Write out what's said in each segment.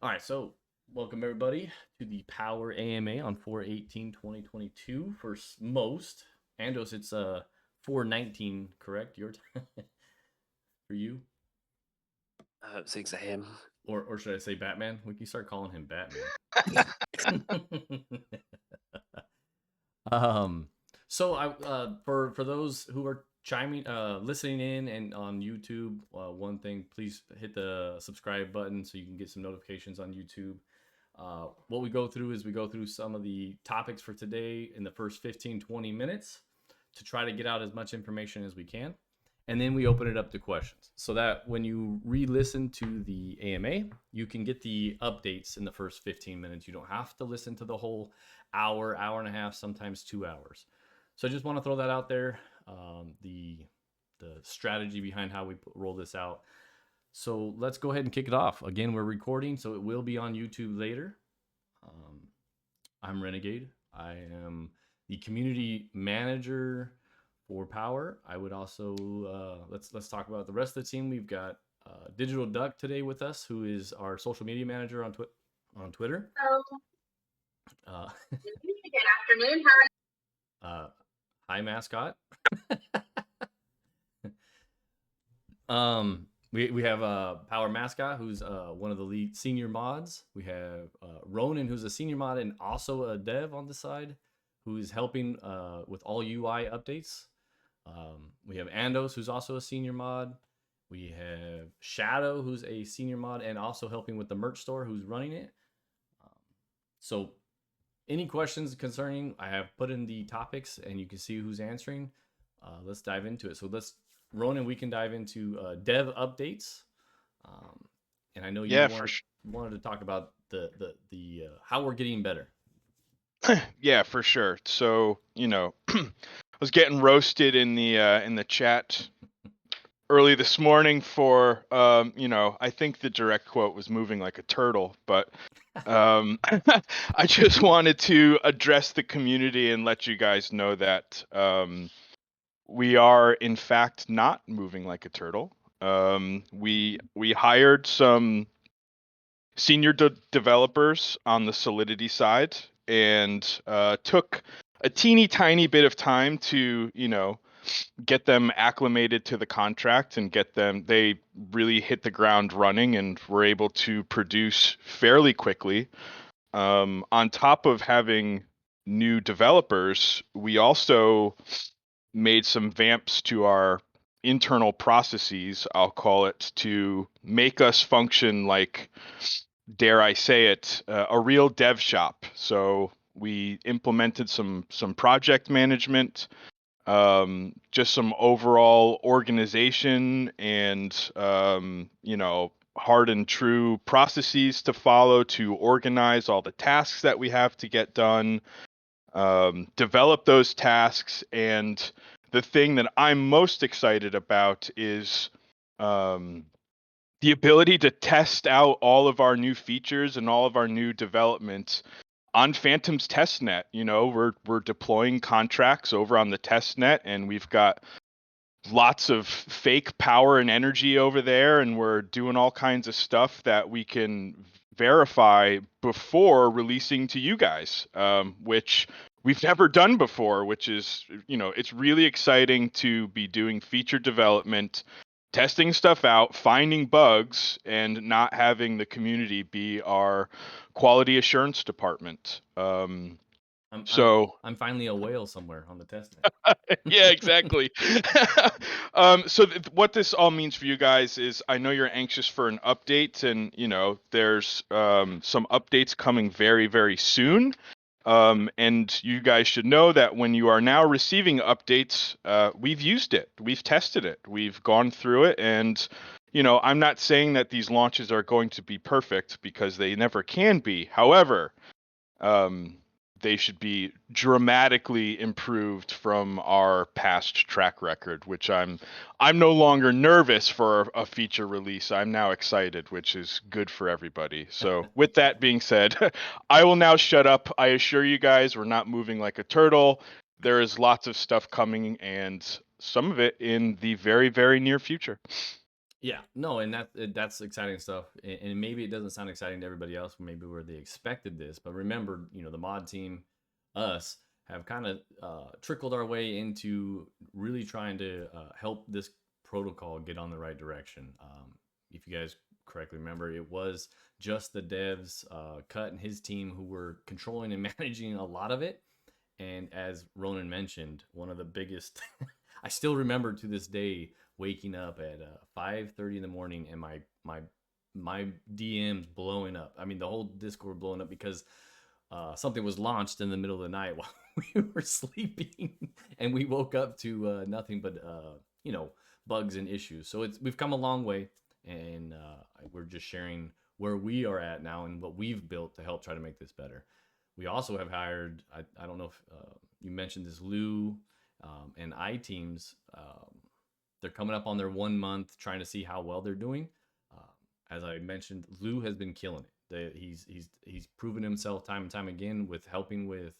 All right, so welcome everybody to the Power AMA on 4/18/2022 for most. Andos, it's 4/19, correct? Your time for you, Thanks, I am. or should I say Batman? We can start calling him Batman. um, so I for those who are listening in and on YouTube, one thing, please hit the subscribe button so you can get some notifications on YouTube. What we go through is we go through some of the topics for today in the first 15-20 minutes to try to get out as much information as we can. And then we open it up to questions so that when you re-listen to the AMA, you can get the updates in the first 15 minutes. You don't have to listen to the whole hour, hour and a half, sometimes 2 hours. So I just want to throw that out there. The strategy behind how we roll this out. So let's go ahead and kick it off. Again, we're recording, so it will be on YouTube later. I'm Renegade. I am the community manager for Power. I would also let's talk about the rest of the team. We've got Digital Duck today with us, who is our social media manager on Twitter. Good afternoon. Hi, mascot. We have Power Mascot, who's one of the lead senior mods. We have Ronin, who's a senior mod and also a dev on the side, who is helping with all UI updates. We have Andos, who's also a senior mod. We have Shadow, who's a senior mod and also helping with the merch store, who's running it. So any questions concerning, I have put in the topics and you can see who's answering. Let's dive into it. So Ronan, we can dive into dev updates. And I know you wanted to talk about the how we're getting better. Yeah, for sure. So, I was getting roasted in the chat early this morning for I think the direct quote was moving like a turtle, but I just wanted to address the community and let you guys know that we are in fact not moving like a turtle. We hired some senior developers on the Solidity side and took a teeny tiny bit of time to get them acclimated to the contract and they really hit the ground running and were able to produce fairly quickly. On top of having new developers, we also made some vamps to our internal processes, I'll call it, to make us function like, dare I say it, a real dev shop. So we implemented some project management, just some overall organization and hard and true processes to follow to organize all the tasks that we have to get done, develop those tasks. And the thing that I'm most excited about is the ability to test out all of our new features and all of our new developments on Phantom's testnet. We're deploying contracts over on the testnet, and we've got lots of fake power and energy over there, and we're doing all kinds of stuff that we can verify before releasing to you guys, which we've never done before, which is, it's really exciting to be doing feature development, testing stuff out, finding bugs, and not having the community be our quality assurance department. I'm finally a whale somewhere on the test net. Yeah, exactly. So what this all means for you guys is, I know you're anxious for an update, and there's some updates coming very, very soon. And you guys should know that when you are now receiving updates, we've used it, we've tested it, we've gone through it, and I'm not saying that these launches are going to be perfect, because they never can be. However, they should be dramatically improved from our past track record, which I'm no longer nervous for a feature release. I'm now excited, which is good for everybody. So with that being said, I will now shut up. I assure you guys, we're not moving like a turtle. There is lots of stuff coming, and some of it in the very, very near future. Yeah, no, and that's exciting stuff. And maybe it doesn't sound exciting to everybody else, maybe where they expected this. But remember, the mod team, us, have kind of trickled our way into really trying to help this protocol get on the right direction. If you guys correctly remember, it was just the devs, Cut and his team, who were controlling and managing a lot of it. And as Ronan mentioned, one of the biggest, I still remember to this day waking up at 5:30 in the morning and my DMs blowing up. I mean, the whole Discord blowing up because something was launched in the middle of the night while we were sleeping, and we woke up to nothing but bugs and issues. So we've come a long way, and we're just sharing where we are at now and what we've built to help try to make this better. We also have hired, I don't know if you mentioned this, Lou and iTeams. They're coming up on their 1 month, trying to see how well they're doing. As I mentioned, Lou has been killing it. He's proven himself time and time again with helping with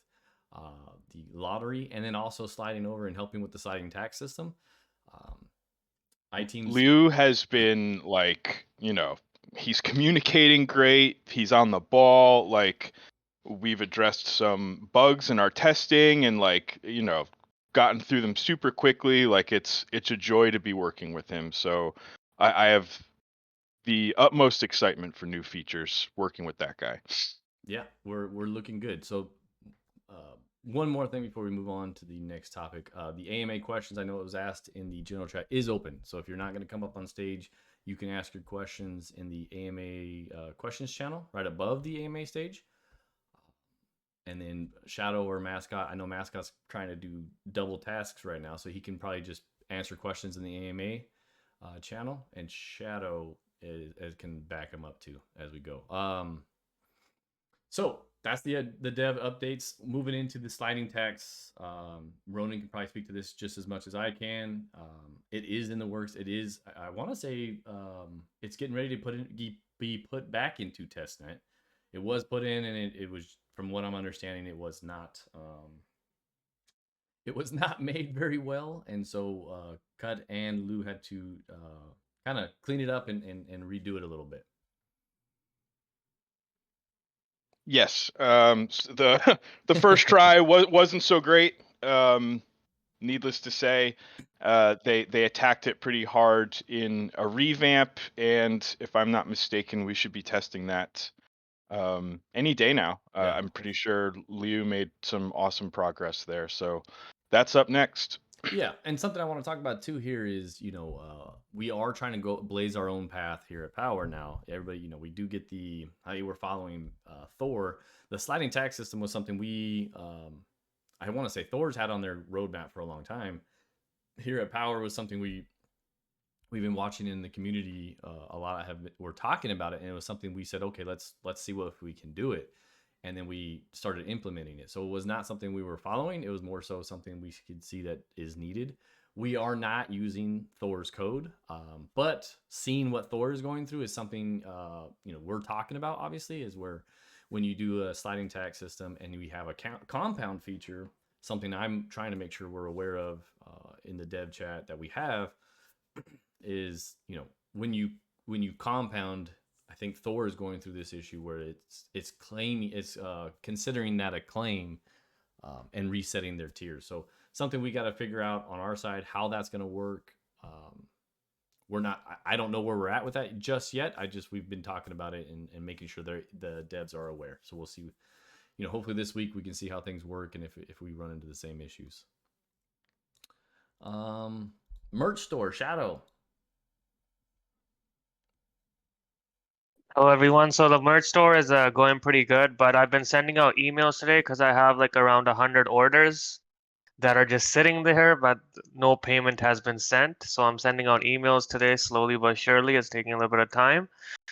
the lottery, and then also sliding over and helping with the sliding tax system. iTeams. Liu has been he's communicating great. He's on the ball. We've addressed some bugs in our testing and gotten through them super quickly. It's a joy to be working with him. So I have the utmost excitement for new features working with that guy. Yeah, we're looking good. So one more thing before we move on to the next topic. The AMA questions, I know it was asked in the general chat, is open. So if you're not going to come up on stage, you can ask your questions in the AMA questions channel right above the AMA stage. And then Shadow or Mascot, I know Mascot's trying to do double tasks right now, so he can probably just answer questions in the AMA channel, and Shadow can back him up too as we go. So that's the dev updates. Moving into the sliding tax, Ronan can probably speak to this just as much as I can. It is in the works. It is, I want to say, it's getting ready to be put back into testnet. It was put in, and it was, from what I'm understanding, it was not made very well, and so Cut and Lou had to kind of clean it up and redo it a little bit. Yes, the first try wasn't so great. Needless to say, they attacked it pretty hard in a revamp, and if I'm not mistaken, we should be testing that any day now. Yeah. I'm pretty sure Liu made some awesome progress there, so that's up next. Yeah, and something I want to talk about too here is, we are trying to go blaze our own path here at Power now. Everybody, we do get we're following Thor. The sliding tax system was something I want to say Thor's had on their roadmap for a long time. Here at Power was something we've been watching in the community a lot. We're talking about it, and it was something we said, okay, let's see if we can do it. And then we started implementing it. So it was not something we were following. It was more so something we could see that is needed. We are not using Thor's code, but seeing what Thor is going through is something we're talking about. Obviously, is where when you do a sliding tax system and we have a compound feature, something I'm trying to make sure we're aware of in the dev chat that we have is when you compound. I think Thor is going through this issue where it's considering that a claim and resetting their tiers. So something we got to figure out on our side how that's going to work. I don't know where we're at with that just yet. We've been talking about it and making sure the devs are aware. So we'll see. Hopefully this week we can see how things work and if we run into the same issues. Merch store, Shadow. Hello everyone. So the merch store is going pretty good, but I've been sending out emails today because I have around 100 orders that are just sitting there, but no payment has been sent. So I'm sending out emails today slowly but surely. It's taking a little bit of time.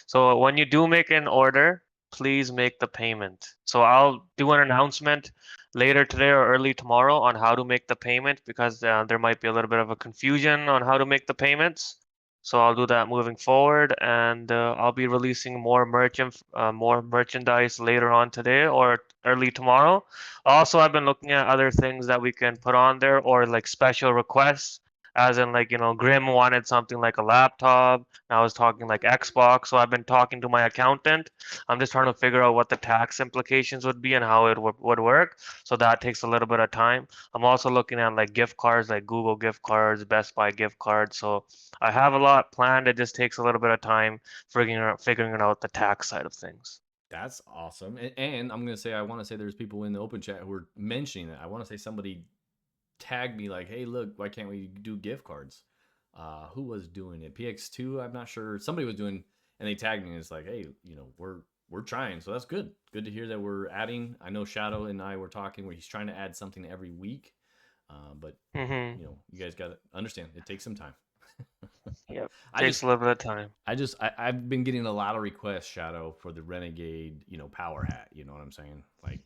So when you do make an order, please make the payment. So I'll do an announcement later today or early tomorrow on how to make the payment because there might be a little bit of a confusion on how to make the payments. So I'll do that moving forward, and I'll be releasing more merchandise later on today or early tomorrow. Also, I've been looking at other things that we can put on there or special requests as in like, Grim wanted something like a laptop. I was talking like Xbox. So I've been talking to my accountant. I'm just trying to figure out what the tax implications would be and how it would work. So that takes a little bit of time. I'm also looking at like gift cards, like Google gift cards, Best Buy gift cards. So I have a lot planned. It just takes a little bit of time figuring out the tax side of things. That's awesome. And I'm gonna say I want to say there's people in the open chat who are mentioning that. I want to say somebody tagged me like, "Hey, look, why can't we do gift cards?" Who was doing it? PX2, I'm not sure. Somebody was doing, and they tagged me. And it's like, hey, we're trying, so that's good. Good to hear that we're adding. I know Shadow and I were talking where he's trying to add something every week, but Mm-hmm. you guys got to understand it takes some time. Yep. I Takes just a little bit of time. I've been getting a lot of requests, Shadow, for the Renegade, power hat. You know what I'm saying? Like,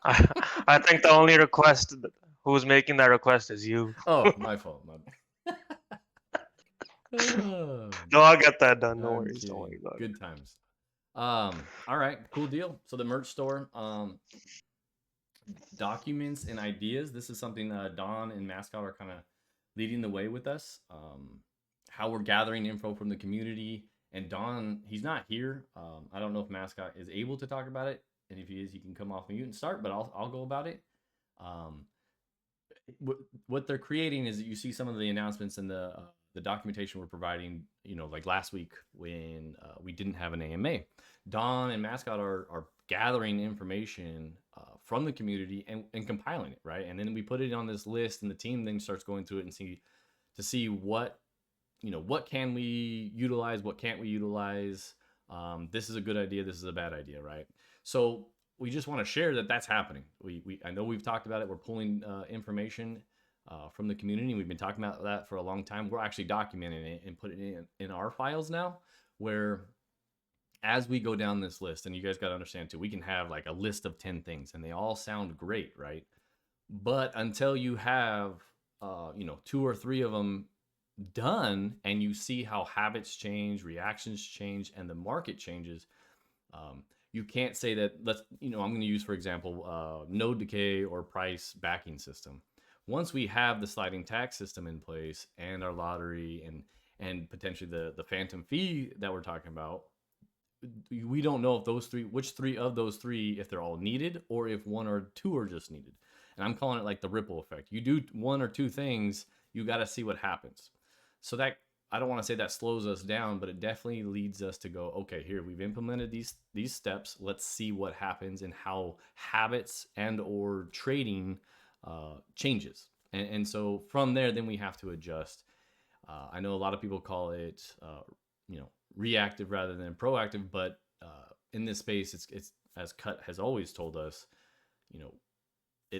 I think the only request who's making that request is you. oh, my fault. Oh, No, I'll get that done. No I'm worries. Don't worry kidding. about it. Good times. All right, cool deal. So the merch store, documents and ideas. This is something Don and Mascot are kind of leading the way with us. How we're gathering info from the community. And Don, he's not here. I don't know if Mascot is able to talk about it, and if he is, he can come off mute and start. But I'll go about it. Um, what they're creating is that you see some of the announcements and the documentation we're providing. Like last week when we didn't have an AMA, Don and Mascot are gathering information from the community and compiling it, right? And then we put it on this list, and the team then starts going through it and see what what can we utilize, what can't we utilize. This is a good idea, this is a bad idea, right? So we just want to share that that's happening. I know we've talked about it. We're pulling information from the community. We've been talking about that for a long time. We're actually documenting it and putting it in our files now, where as we go down this list, and you guys got to understand too, we can have like a list of 10 things and they all sound great, right? But until you have 2 or 3 of them done and you see how habits change, reactions change, and the market changes, you can't say that. I'm going to use, for example, node decay or price backing system. Once we have the sliding tax system in place and our lottery and potentially the phantom fee that we're talking about, we don't know if which 3 of those 3, if they're all needed or if 1 or 2 are just needed. And I'm calling it like the ripple effect. You do 1 or 2 things, you got to see what happens. So that, I don't want to say that slows us down, but it definitely leads us to go, okay, here we've implemented these steps. Let's see what happens and how habits and or trading changes. And so from there, then we have to adjust. I know a lot of people call it, reactive rather than proactive, but in this space, it's as Cut has always told us,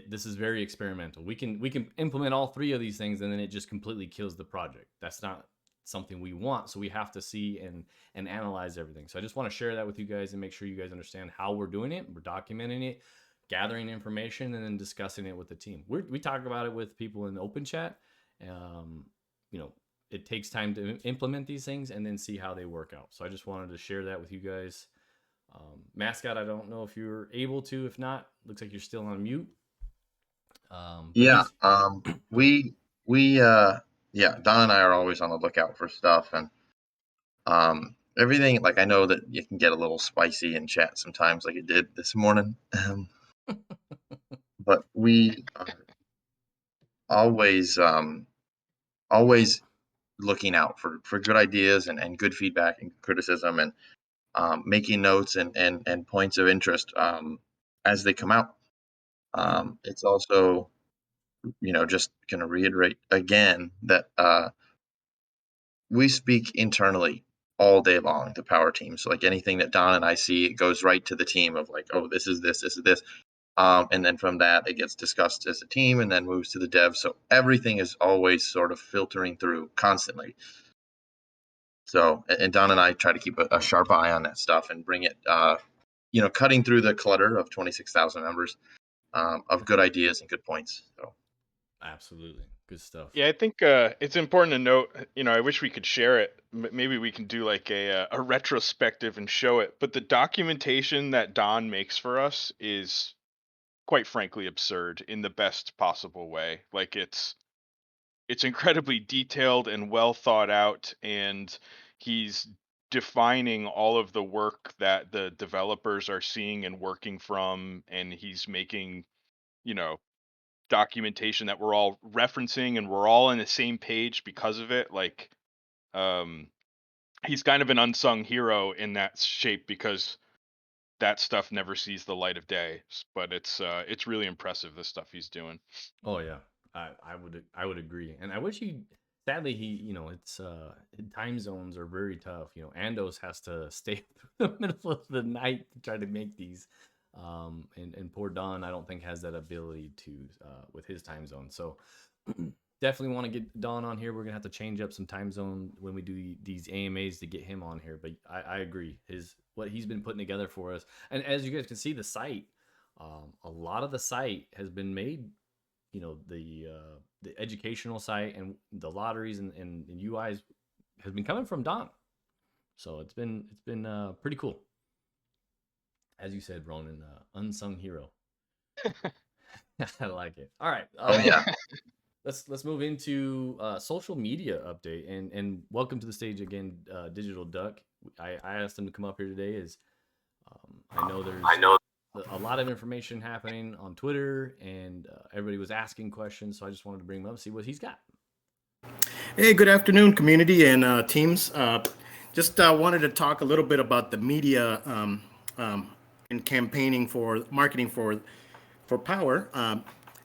this is very experimental. We can implement all 3 of these things, and then it just completely kills the project. That's not something we want. So we have to see and analyze everything. So I just want to share that with you guys and make sure you guys understand how we're doing it. We're documenting it, gathering information, and then discussing it with the team. We talk about it with people in the open chat. It takes time to implement these things and then see how they work out. So I just wanted to share that with you guys. Mascot, I don't know if you're able to. If not, looks like you're still on mute. Yeah. We Don and I are always on the lookout for stuff, and everything. Like, I know that you can get a little spicy in chat sometimes, like it did this morning. But we are always looking out for good ideas and good feedback and criticism, and making notes and points of interest as they come out. It's also, just going to reiterate again that we speak internally all day long, the power team. So like anything that Don and I see, it goes right to the team of like, oh, this is this. And then from that, it gets discussed as a team and then moves to the dev. So everything is always sort of filtering through constantly. So, and Don and I try to keep a sharp eye on that stuff and bring it, cutting through the clutter of 26,000 members of good ideas and good points. So. Absolutely. Good stuff. Yeah, I think it's important to note, I wish we could share it. Maybe we can do like a retrospective and show it. But the documentation that Don makes for us is quite frankly absurd in the best possible way. Like, it's it's incredibly detailed and well thought out, and he's defining all of the work that the developers are seeing and working from, and he's making, you know, documentation that we're all referencing and we're all on the same page because of it. Like, um he's kind of an unsung hero in that shape because that stuff never sees the light of day. But it's really impressive, the stuff he's doing. Oh yeah, I would agree, and I wish he. Sadly, it's time zones are very tough. Andos has to stay up in the middle of the night to try to make these, and poor Don, I don't think has that ability to with his time zone. So definitely want to get Don on here. We're gonna have to change up some time zone when we do these AMAs to get him on here. But I agree, what he's been putting together for us, and as you guys can see, the site. A lot of the site has been made, the educational site and the lotteries and UIs has been coming from Don. So it's been pretty cool. As you said, Ronan, unsung hero. I like it. All right. Oh yeah. Let's move into social media update and welcome to the stage again, Digital Duck. I asked him to come up here today. I know there's a lot of information happening on Twitter, and everybody was asking questions, so I just wanted to bring him up, see what he's got. Hey, good afternoon, community and teams. Just wanted to talk a little bit about the media and campaigning for marketing for Power.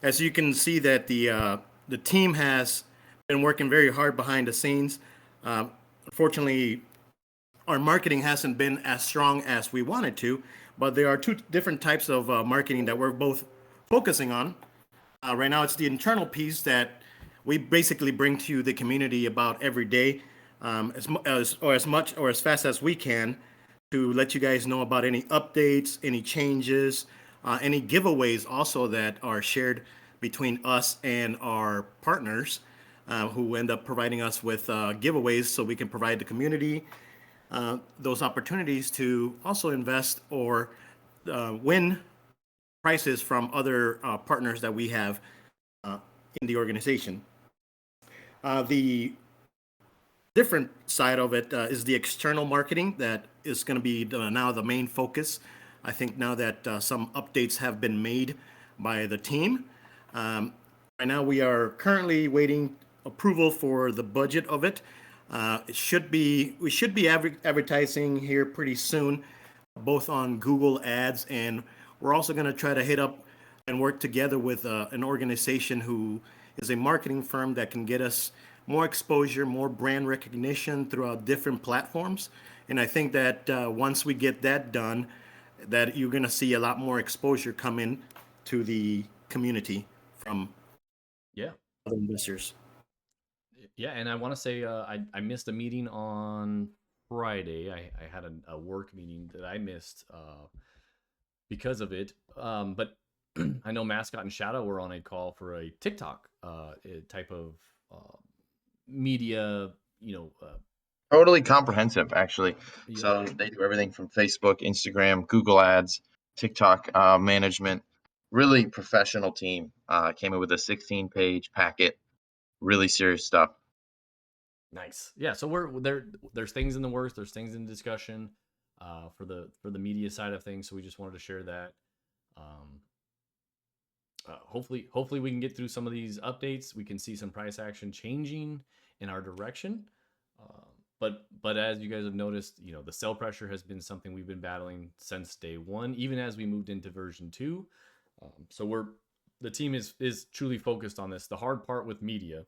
As you can see, that the team has been working very hard behind the scenes. Unfortunately, our marketing hasn't been as strong as we wanted to, but there are two different types of marketing that we're both focusing on. Right now, it's the internal piece that we basically bring to the community about every day, as much or as fast as we can, to let you guys know about any updates, any changes, any giveaways also that are shared between us and our partners, who end up providing us with giveaways so we can provide the community those opportunities to also invest or win prizes from other partners that we have in the organization. The different side of it is the external marketing that is going to be now the main focus. I think now that some updates have been made by the team. Right now we are currently waiting approval for the budget of it. We should be advertising here pretty soon, both on Google Ads, and we're also going to try to hit up and work together with an organization who is a marketing firm that can get us more exposure, more brand recognition throughout different platforms. And I think that once we get that done, that you're going to see a lot more exposure come in to the community from other investors. Yeah, and I want to say I missed a meeting on Friday. I had a work meeting that I missed because of it. But I know Mascot and Shadow were on a call for a TikTok type of media, Totally comprehensive, actually. Yeah. So they do everything from Facebook, Instagram, Google Ads, TikTok management. Really professional team. Came in with a 16-page packet. Really serious stuff. Nice. Yeah, so we're there. There's things in the works. There's things in discussion for the media side of things. So we just wanted to share that. Hopefully we can get through some of these updates. We can see some price action changing in our direction. But as you guys have noticed, the sell pressure has been something we've been battling since day one, even as we moved into version 2. So the team is truly focused on this. The hard part with media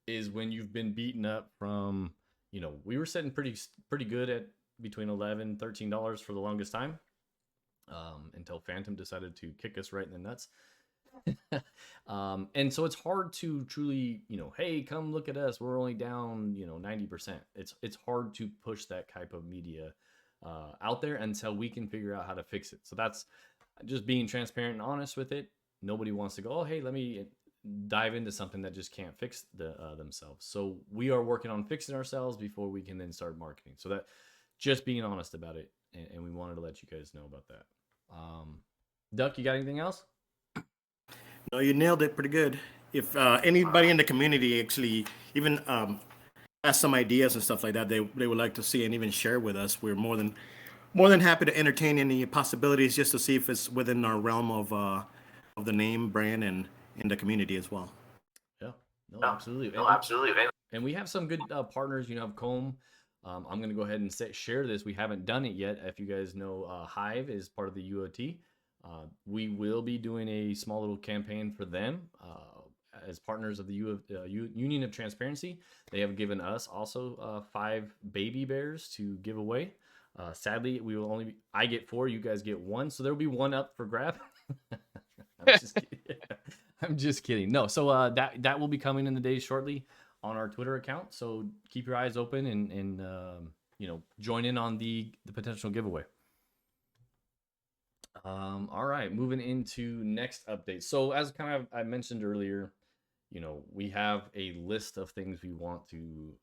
is when you've been beaten up from, we were sitting pretty good at between $11, $13 for the longest time, until Phantom decided to kick us right in the nuts. And so it's hard to truly, hey, come look at us. We're only down, 90%. It's hard to push that type of media out there until we can figure out how to fix it. So that's just being transparent and honest with it. Nobody wants to go, oh, hey, let me dive into something that just can't fix themselves. So we are working on fixing ourselves before we can then start marketing. So that just being honest about it. And we wanted to let you guys know about that. Duck, you got anything else? No, you nailed it pretty good. if anybody in the community actually even has some ideas and stuff like that, they would like to see and even share with us, we're more than happy to entertain any possibilities just to see if it's within our realm of the name, brand, and in the community as well. Yeah, no, absolutely. And we have some good partners. You know, of Comb. I'm going to go ahead and share this. We haven't done it yet. If you guys know, Hive is part of the UOT. We will be doing a small little campaign for them as partners of the Union of Transparency. They have given us also 5 baby bears to give away. Sadly, we will only I get 4, you guys get 1, so there will be 1 up for grab. I'm just kidding. I'm just kidding. No, so that will be coming in the days shortly on our Twitter account. So keep your eyes open and you know, join in on the potential giveaway. All right, moving into next update. So as kind of I mentioned earlier, you know, we have a list of things we want to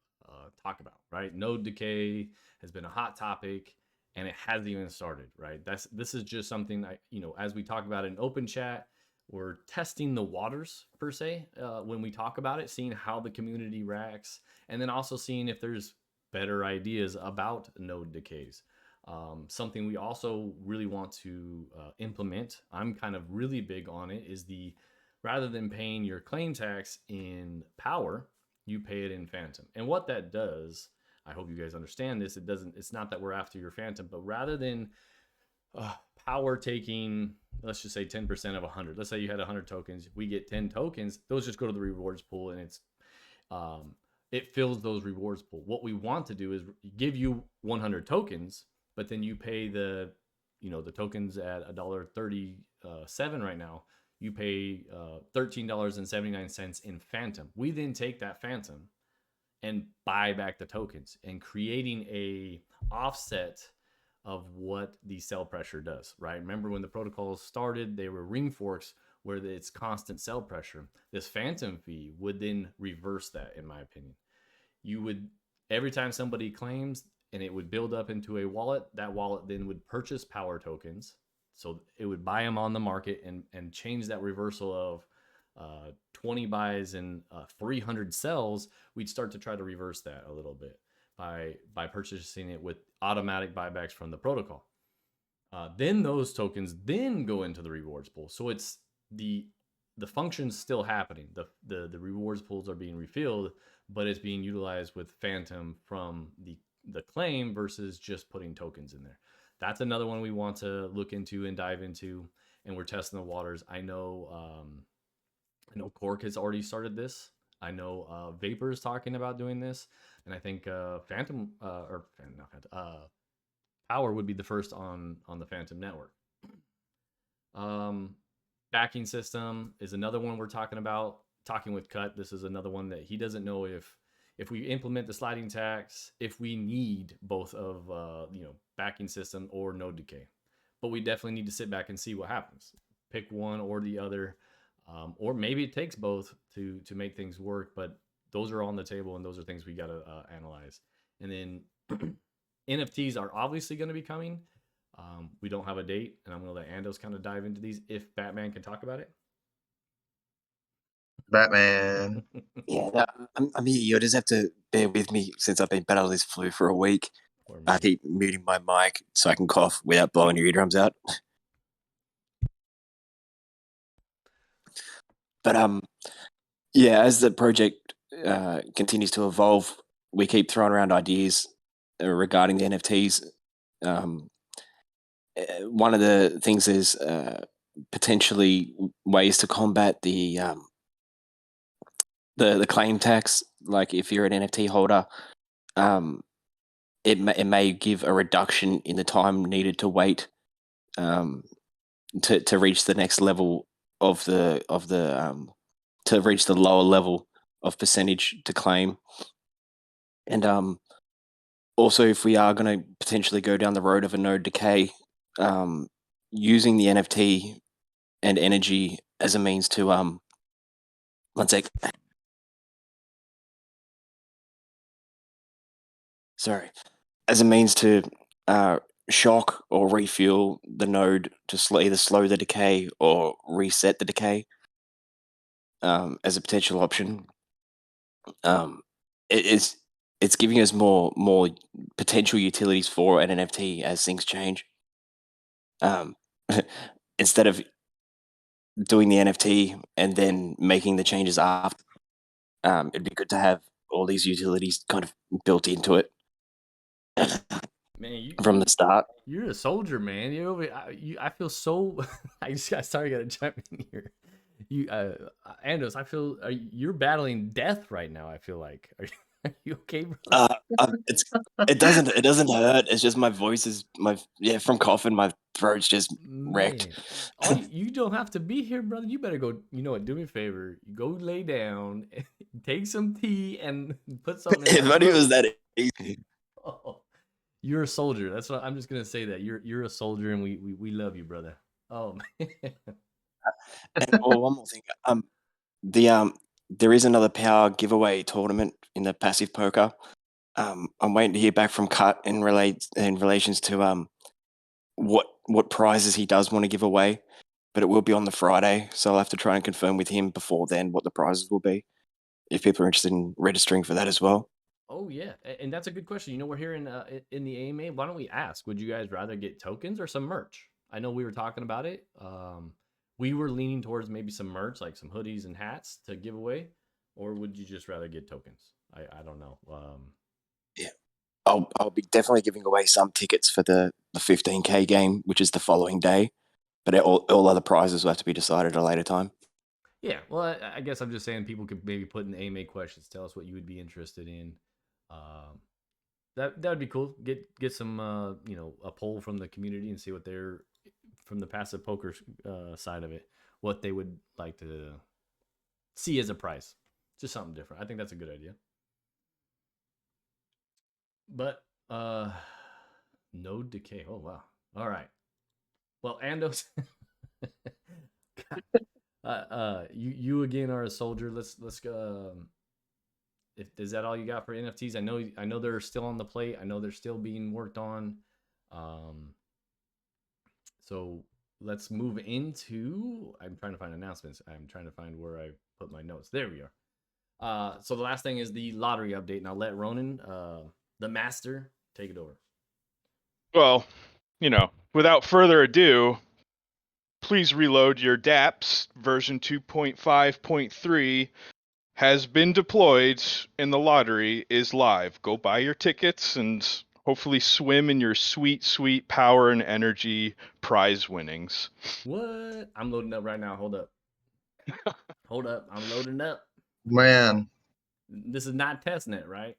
talk about, right? Node decay has been a hot topic and it hasn't even started, right? This is just something you know, as we talk about in open chat, we're testing the waters per se when we talk about it, seeing how the community reacts, and then also seeing if there's better ideas about node decays. Something we also really want to implement, I'm kind of really big on it, is rather than paying your claim tax in Power, you pay it in Phantom. And what that does, I hope you guys understand this, it's not that we're after your Phantom, but rather than Power taking, let's just say 10% of 100. Let's say you had 100 tokens, we get 10 tokens. Those just go to the rewards pool, and it fills those rewards pool. What we want to do is give you 100 tokens, but then you pay the tokens at $1.37 right now. You pay $13.79 in Phantom. We then take that Phantom and buy back the tokens, and creating a offset of what the sell pressure does, right? Remember when the protocols started, they were ring forks where it's constant sell pressure. This Phantom fee would then reverse that, in my opinion. You would, every time somebody claims, and it would build up into a wallet, that wallet then would purchase Power tokens. So it would buy them on the market and change that reversal of 20 buys and 300 sells. We'd start to try to reverse that a little bit by purchasing it with automatic buybacks from the protocol. Then those tokens then go into the rewards pool. So it's the function's still happening. The rewards pools are being refilled, but it's being utilized with Phantom from the claim versus just putting tokens in there. That's another one we want to look into and dive into, and we're testing the waters. I know Cork has already started this. I know Vapor is talking about doing this, and I think Power would be the first on the Phantom network. Backing system is another one we're talking about. Talking with Cut, this is another one that he doesn't know if we implement the sliding tax, if we need both of backing system or node decay. But we definitely need to sit back and see what happens. Pick one or the other. Or maybe it takes both to make things work, but those are on the table, and those are things we got to analyze. And then NFTs are obviously going to be coming. We don't have a date, and I'm going to let Andos kind of dive into these if Batman can talk about it. Batman. Yeah, no, I'm here. You'll just have to bear with me since I've been battling this flu for a week. I keep muting my mic so I can cough without blowing your eardrums out. But yeah, as the project continues to evolve, we keep throwing around ideas regarding the NFTs. One of the things is potentially ways to combat the claim tax. Like if you're an NFT holder, it may give a reduction in the time needed to wait to reach the next level of the to reach the lower level of percentage to claim. And also, if we are going to potentially go down the road of a node decay, using the NFT and energy as a means to one sec. Sorry. As a means to shock or refuel the node to either slow the decay or reset the decay. as a potential option. It's giving us more potential utilities for an NFT as things change. Instead of doing the NFT and then making the changes after, it'd be good to have all these utilities kind of built into it Man, from the start. you're a soldier, man. You're over. I feel so. Sorry, I gotta chime in here. Andos, I feel you're battling death right now. I feel like. Are you okay, bro? It doesn't hurt. It's just my voice is from coughing. My throat's just wrecked. Man, you don't have to be here, brother. You better go. You know what? Do me a favor. Go lay down, take some tea, and put something. If only it was that easy. Oh, you're a soldier. That's what I'm just gonna say. That you're a soldier, and we love you, brother. Oh man. And one more thing. There is another power giveaway tournament in the passive poker. I'm waiting to hear back from Cut in relations to what prizes he does want to give away, but it will be on the Friday, so I'll have to try and confirm with him before then what the prizes will be, if people are interested in registering for that as well. Oh yeah, and that's a good question. You know, we're here in the AMA. Why don't we ask? Would you guys rather get tokens or some merch? I know we were talking about it. We were leaning towards maybe some merch, like some hoodies and hats to give away, or would you just rather get tokens? I don't know. Yeah, I'll be definitely giving away some tickets for the 15K game, which is the following day, but all other prizes will have to be decided at a later time. Yeah, well, I guess I'm just saying people could maybe put in the AMA questions, tell us what you would be interested in. That would be cool. Get some a poll from the community and see what they're from the passive poker side of it, what they would like to see as a price. Just something different. I think that's a good idea. But no decay. Oh wow. All right. Well, Andos, you again are a soldier. Let's go. Is that all you got for NFTs? I know they're still on the plate. I know they're still being worked on. So let's move into. I'm trying to find announcements. I'm trying to find where I put my notes. There we are. So the last thing is the lottery update, and I'll let Ronin, the master, take it over. Well, without further ado, please reload your dApps. Version 2.5.3 has been deployed, and the lottery is live. Go buy your tickets and hopefully swim in your sweet, sweet power and energy prize winnings. What? I'm loading up right now. Hold up. Hold up. I'm loading up. Man, This is not testnet, right?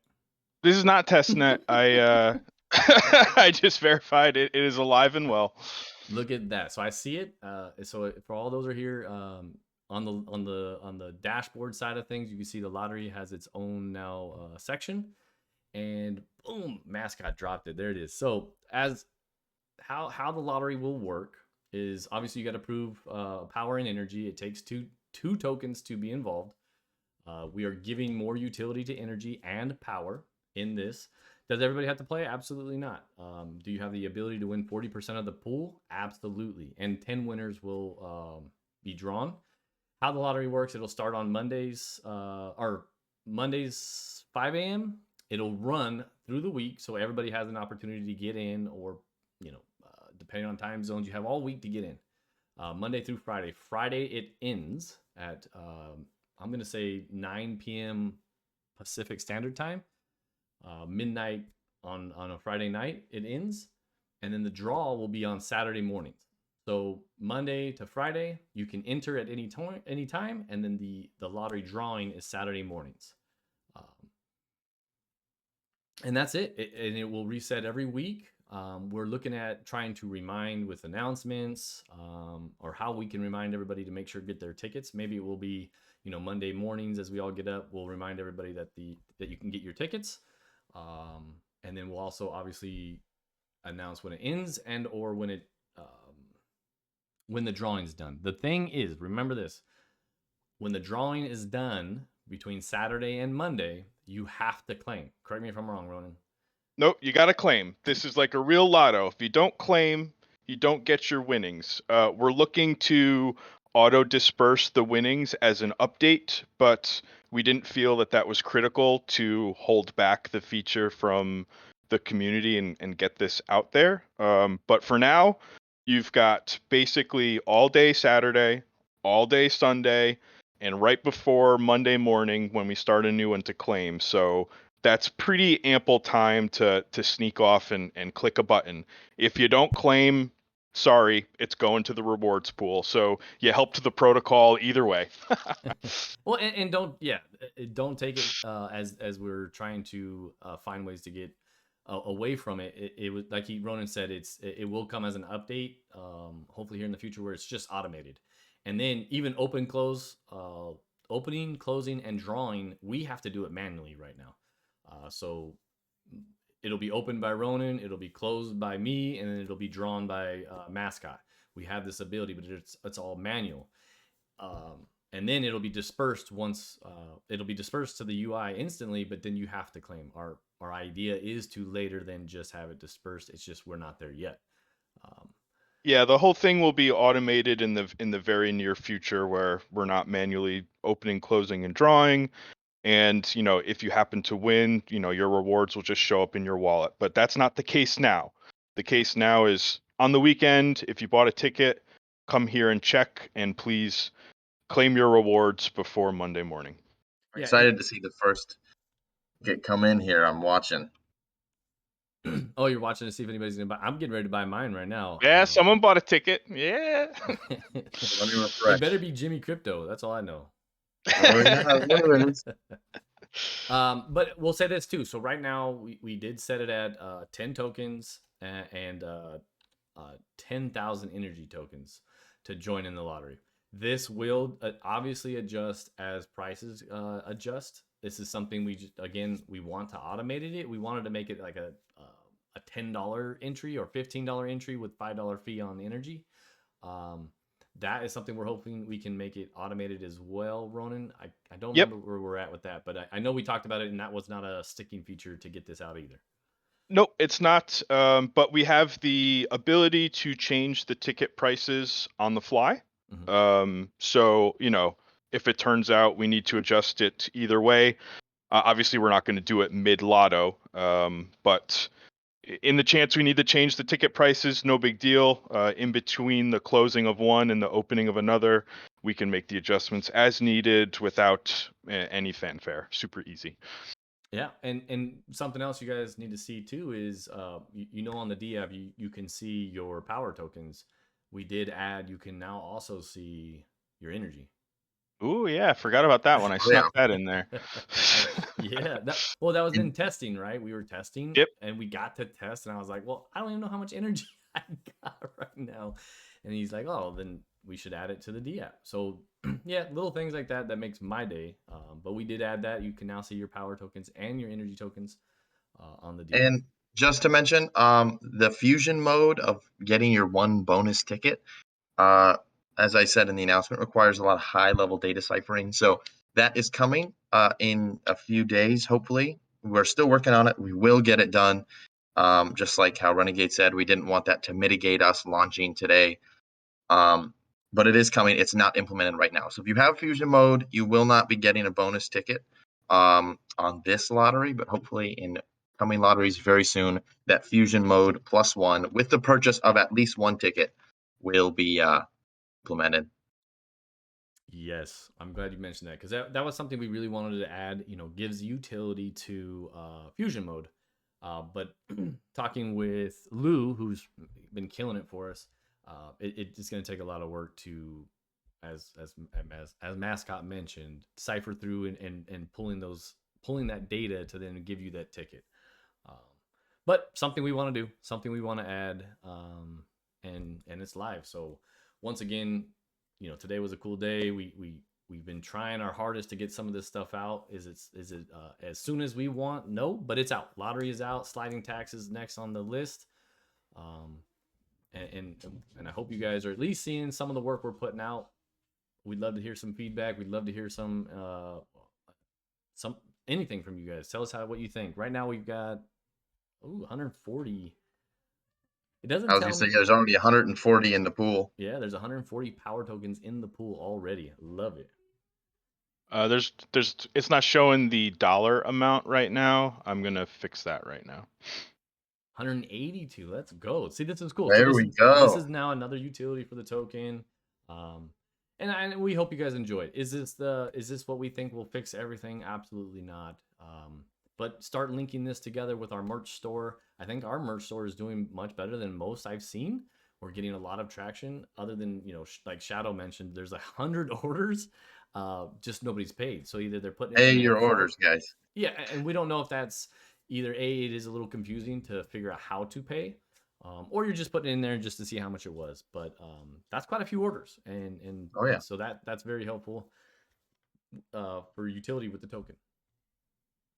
This is not testnet. I just verified it. It is alive and well. Look at that. So I see it. So for all those who are here, on the dashboard side of things, you can see the lottery has its own now section, and boom, mascot dropped it. There it is. So as how the lottery will work is obviously you got to prove power and energy. It takes two tokens to be involved. We are giving more utility to energy and power in this. Does everybody have to play? Absolutely not. Do you have the ability to win 40% of the pool? Absolutely. And 10 winners will be drawn. How the lottery works, it'll start on Mondays, 5 a.m. It'll run through the week, so everybody has an opportunity to get in, or, depending on time zones, you have all week to get in. Monday through Friday. Friday, it ends at, I'm going to say 9 p.m. Pacific Standard Time. Midnight on a Friday night it ends, and then the draw will be on Saturday mornings. So Monday to Friday you can enter at any time, and then the lottery drawing is Saturday mornings, and that's it. And it will reset every week. We're looking at trying to remind with announcements, or how we can remind everybody to make sure to get their tickets. Maybe it will be Monday mornings as we all get up, we'll remind everybody that you can get your tickets. And then we'll also obviously announce when it ends and or when the drawing's done. The thing is, remember this: when the drawing is done between Saturday and Monday, you have to claim. Correct me if I'm wrong, Ronin. Nope, you got to claim. This is like a real lotto. If you don't claim, you don't get your winnings. We're looking to auto disperse the winnings as an update, but we didn't feel that that was critical to hold back the feature from the community and get this out there. But for now, you've got basically all day Saturday, all day Sunday, and right before Monday morning when we start a new one to claim. So that's pretty ample time to sneak off and click a button. If you don't claim, sorry, it's going to the rewards pool. So you helped the protocol either way. Well, and don't take it as we're trying to find ways to get away from it. It was like Ronan said, it will come as an update, hopefully here in the future, where it's just automated, and then even opening, closing, and drawing, we have to do it manually right now. So it'll be opened by Ronan, it'll be closed by me, and then it'll be drawn by Mascot. We have this ability, but it's all manual. And then it'll be dispersed it'll be dispersed to the UI instantly, but then you have to claim. Our idea is to later than just have it dispersed. It's just we're not there yet. Yeah, the whole thing will be automated in the very near future, where we're not manually opening, closing, and drawing. And if you happen to win, your rewards will just show up in your wallet. But that's not the case now. The case now is on the weekend. If you bought a ticket, come here and check, and please claim your rewards before Monday morning. I'm excited to see the first ticket come in here. I'm watching. Oh, you're watching to see if anybody's gonna buy. I'm getting ready to buy mine right now. Yeah, someone bought a ticket. Yeah. Let me refresh. It better be Jimmy Crypto. That's all I know. Oh, yeah, it is. But we'll say this too. So right now we did set it at 10 tokens and 10,000 energy tokens to join in the lottery. This will obviously adjust as prices adjust. This is something we want to automate it. We wanted to make it like a $10 entry or $15 entry with $5 fee on energy. That is something we're hoping we can make it automated as well, Ronan. I don't remember where we're at with that, but I know we talked about it, and that was not a sticking feature to get this out either. Nope, it's not. But we have the ability to change the ticket prices on the fly. Mm-hmm. So, if it turns out we need to adjust it either way, obviously we're not going to do it mid-lotto. But in the chance we need to change the ticket prices, no big deal. In between the closing of one and the opening of another, we can make the adjustments as needed without any fanfare. Super easy. Yeah, and something else you guys need to see too is on the dApp you can see your power tokens. We did add, you can now also see your energy. Ooh, yeah, forgot about that one. I snuck that in there. Yeah, that was in testing, right? We were testing, Yep. and we got to test, and I was like, well, I don't even know how much energy I got right now. And he's like, oh, then we should add it to the dApp. So yeah, little things like that makes my day. But we did add that. You can now see your power tokens and your energy tokens on the dApp. And just to mention, the fusion mode of getting your one bonus ticket, as I said in the announcement, requires a lot of high-level data ciphering. So that is coming in a few days, hopefully. We're still working on it. We will get it done. Just like how Renegade said, we didn't want that to mitigate us launching today. But it is coming. It's not implemented right now. So if you have fusion mode, you will not be getting a bonus ticket on this lottery, but hopefully in coming lotteries very soon, that fusion mode +1 with the purchase of at least one ticket will be implemented. Yes, I'm glad you mentioned that, because that was something we really wanted to add. Gives utility to fusion mode. But talking with Lou, who's been killing it for us, it's going to take a lot of work to, as Mascot mentioned, cipher through and pulling that data to then give you that ticket. But something we want to do, something we want to add, and it's live. So once again, today was a cool day. We've been trying our hardest to get some of this stuff out. Is it as soon as we want? No, but it's out. Lottery is out. Sliding tax is next on the list. And I hope you guys are at least seeing some of the work we're putting out. We'd love to hear some feedback. We'd love to hear some anything from you guys. Tell us what you think. Right now we've got 140 It doesn't I was tell gonna say me. there's already 140 in the pool. Yeah, there's 140 power tokens in the pool already. Love it. There's it's not showing the dollar amount right now. I'm gonna fix that right now. 182. Let's go. See, this is cool. There So we this go. is now another utility for the token. And we hope you guys enjoy it. Is this what we think will fix everything? Absolutely not. But start linking this together with our merch store. I think our merch store is doing much better than most I've seen. We're getting a lot of traction. Other than like Shadow mentioned, there's 100 orders. Just nobody's paid. So either they're putting it Pay in there your for- orders, guys. Yeah, and we don't know if that's either A, it is a little confusing to figure out how to pay, or you're just putting it in there just to see how much it was. But that's quite a few orders, and Oh, yeah. so that's very helpful for utility with the token.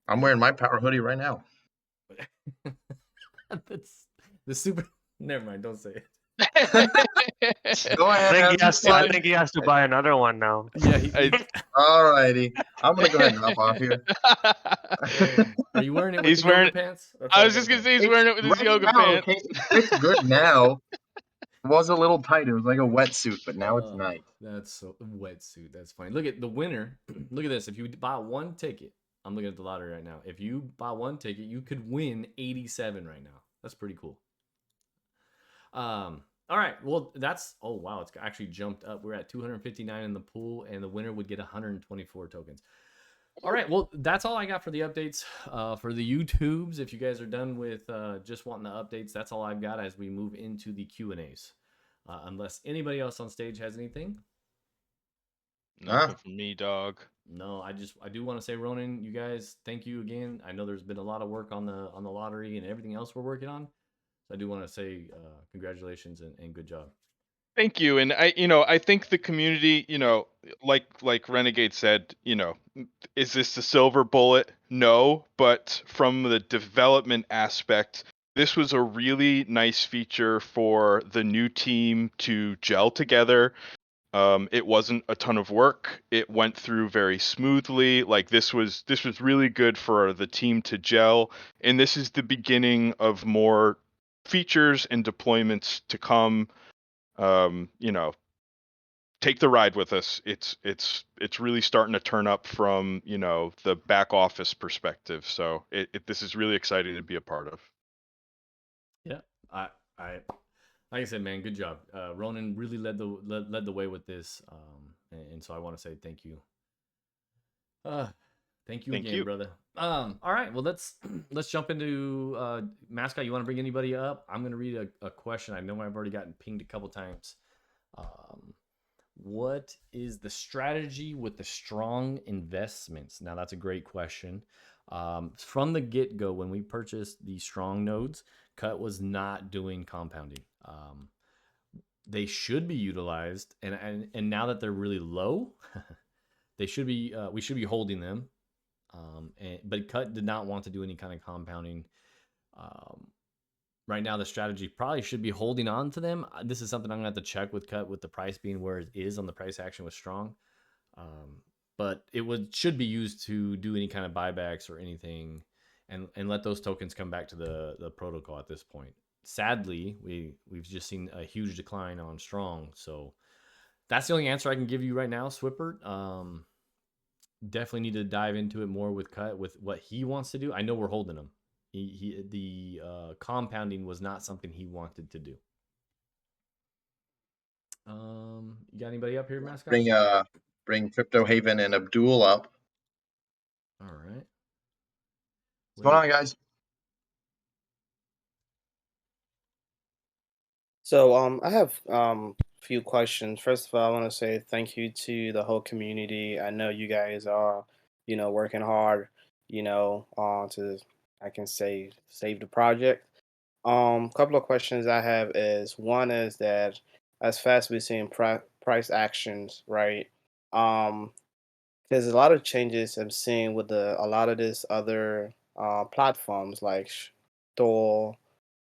I'm wearing my power hoodie right now. That's the super. Never mind, don't say it. Go ahead. I have some fun. think he has to buy another one now. Yeah, All righty. I'm gonna go ahead and hop off here. are you wearing it with He's the yoga wearing- pants? That's I all was just gotta gonna say he's wearing it with his Right yoga now, pants. okay, it's good now. It was a little tight. It was like a wetsuit, but now it's nice. That's so wetsuit. That's funny. Look at the winner. Look at this. If you buy one ticket, I'm looking at the lottery right now. If you buy one ticket, you could win 87 right now. That's pretty cool. All right. Well, that's oh wow, it's actually jumped up. We're at 259 in the pool, and the winner would get 124 tokens. All right. Well, that's all I got for the updates. For the YouTubes, if you guys are done with just wanting the updates, that's all I've got as we move into the Q&As. Unless anybody else on stage has anything. Nothing from me, dog. No, I do want to say, Ronin, you guys, thank you again. I know there's been a lot of work on the lottery and everything else we're working on. So I do want to say congratulations and good job. Thank you. And I think the community, like Renegade said, is this the silver bullet? No, but from the development aspect, this was a really nice feature for the new team to gel together. It wasn't a ton of work. It went through very smoothly. Like this was really good for the team to gel, and this is the beginning of more features and deployments to come. Take the ride with us. It's really starting to turn up from the back office perspective. So this is really exciting to be a part of. Yeah, I like I said, man, good job. Ronin really led the way with this, and so I want to say thank you. Thank you again, brother. All right, well let's jump into mascot. You want to bring anybody up? I'm gonna read a question. I know I've already gotten pinged a couple times. What is the strategy with the strong investments? Now that's a great question. From the get-go, when we purchased the strong nodes, Cut was not doing compounding. They should be utilized, and now that they're really low, they should be. We should be holding them. But Cut did not want to do any kind of compounding. Right now, the strategy probably should be holding on to them. This is something I'm gonna have to check with Cut, with the price being where it is on the price action with strong. But it should be used to do any kind of buybacks or anything, and let those tokens come back to the protocol at this point. Sadly, we've just seen a huge decline on strong, so that's the only answer I can give you right now, Swippert. Definitely need to dive into it more with Cut, with what he wants to do. I know we're holding him. The compounding was not something he wanted to do. You got anybody up here, mascot? Bring Crypto Haven and Abdul up. All right. What's going on, guys? So I have a few questions. First of all, I want to say thank you to the whole community. I know you guys are, working hard, to, I can say, save the project. Couple of questions I have is, one is that as fast as we're seeing price actions, right? There's a lot of changes I'm seeing with a lot of this other platforms like Thor,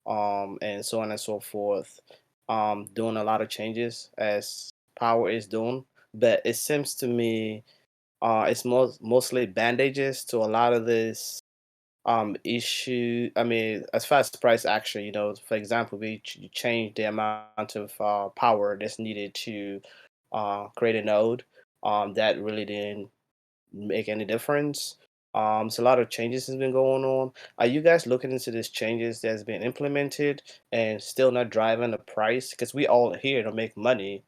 and so on and so forth, doing a lot of changes as Power is doing. But it seems to me it's mostly bandages to a lot of this issue. I mean, as far as price action, for example, we change the amount of power that's needed to create a node. That really didn't make any difference. So a lot of changes has been going on. Are you guys looking into these changes that's been implemented and still not driving the price? Because we all here to make money.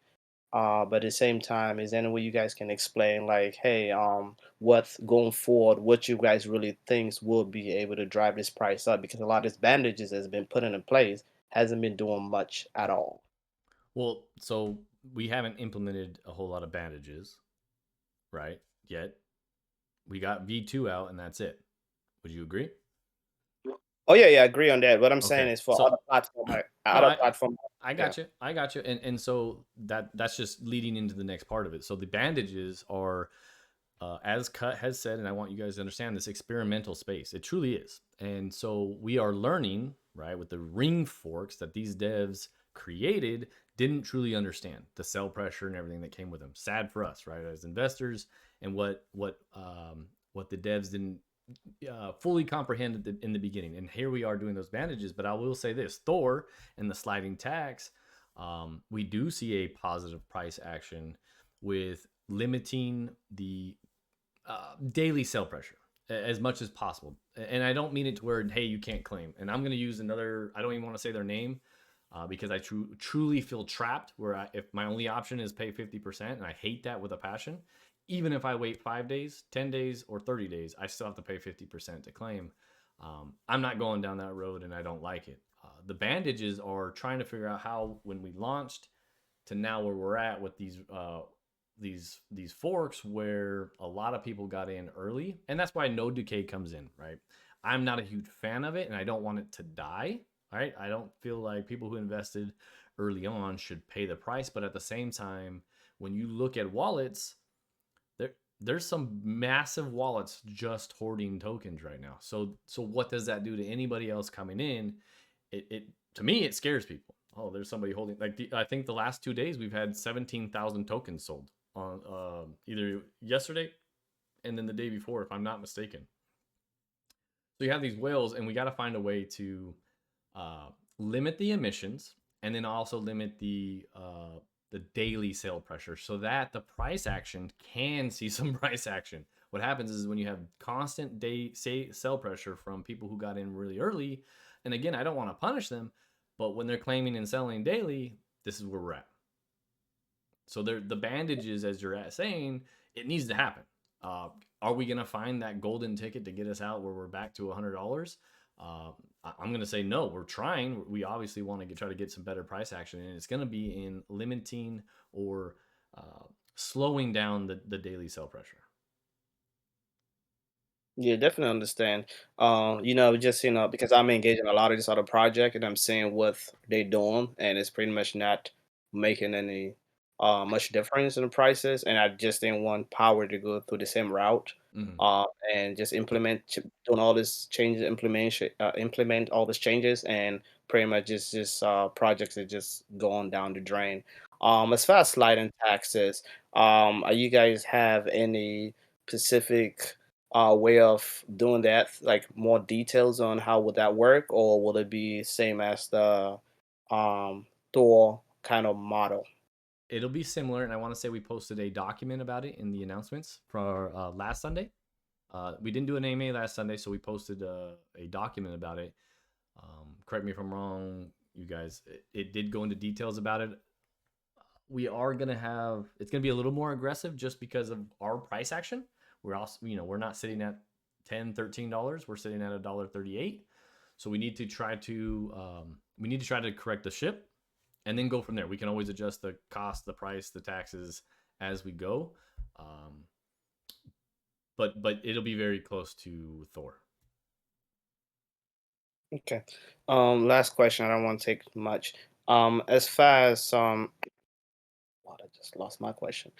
But at the same time, is there any way you guys can explain, like, hey, what's going forward, what you guys really thinks will be able to drive this price up? Because a lot of these bandages that's been put into place hasn't been doing much at all. Well, so we haven't implemented a whole lot of bandages, right? Yet. We got V2 out, and that's it. Would you agree? Oh yeah, I agree on that. What I'm saying Okay. is for So other platform, I yeah. got you. I got you. And so that's just leading into the next part of it. So the bandages are, as Cut has said, and I want you guys to understand this experimental space. It truly is. And so we are learning, right, with the ring forks that these devs created didn't truly understand the sell pressure and everything that came with them. Sad for us, right, as investors, and what the devs didn't fully comprehend in the beginning. And here we are doing those bandages. But I will say this: Thor and the sliding tax, we do see a positive price action with limiting the daily sell pressure as much as possible. And I don't mean it to where, hey, you can't claim. And I'm going to use another, I don't even want to say their name, because I truly feel trapped where if my only option is pay 50%, and I hate that with a passion. Even if I wait 5 days, 10 days, or 30 days, I still have to pay 50% to claim. I'm not going down that road, and I don't like it. The bandages are trying to figure out how, when we launched to now where we're at with these forks, where a lot of people got in early, and that's why no decay comes in, right? I'm not a huge fan of it, and I don't want it to die, right? I don't feel like people who invested early on should pay the price, but at the same time, when you look at wallets, there's some massive wallets just hoarding tokens right now. So what does that do to anybody else coming in? It to me, it scares people. Oh, there's somebody holding, like, I think the last 2 days we've had 17,000 tokens sold on either yesterday and then the day before, if I'm not mistaken. So you have these whales, and we got to find a way to limit the emissions, and then also limit the daily sale pressure, so that the price action can see some price action. What happens is when you have constant sell pressure from people who got in really early, and again, I don't want to punish them, but when they're claiming and selling daily, this is where we're at. So the bandages, as you're saying, it needs to happen. Are we going to find that golden ticket to get us out where we're back to $100? I'm going to say no. We're trying. We obviously want to try to get some better price action, and it's going to be in limiting or slowing down the daily sell pressure. Yeah, definitely understand. Just because I'm engaged in a lot of this other project and I'm seeing what they're doing, and it's pretty much not making any much difference in the prices. And I just didn't want power to go through the same route, Mm-hmm. and just doing all this changes, implement all these changes, and pretty much just projects are just going down the drain. As far as sliding taxes, are you guys have any specific way of doing that, like more details on how would that work, or will it be same as the Thor kind of model? It'll be similar, and I want to say we posted a document about it in the announcements for last Sunday. We didn't do an AMA last Sunday, so we posted a document about it. Correct me if I'm wrong, you guys. It did go into details about it. We are gonna it's gonna be a little more aggressive just because of our price action. We're also, we're not sitting at $10, $13. We're sitting at $1.38. So we need to try to correct the ship, and then go from there. We can always adjust the cost, the price, the taxes as we go. But it'll be very close to Thor. Okay. Last question. I don't want to take much. As far as what, I just lost my question.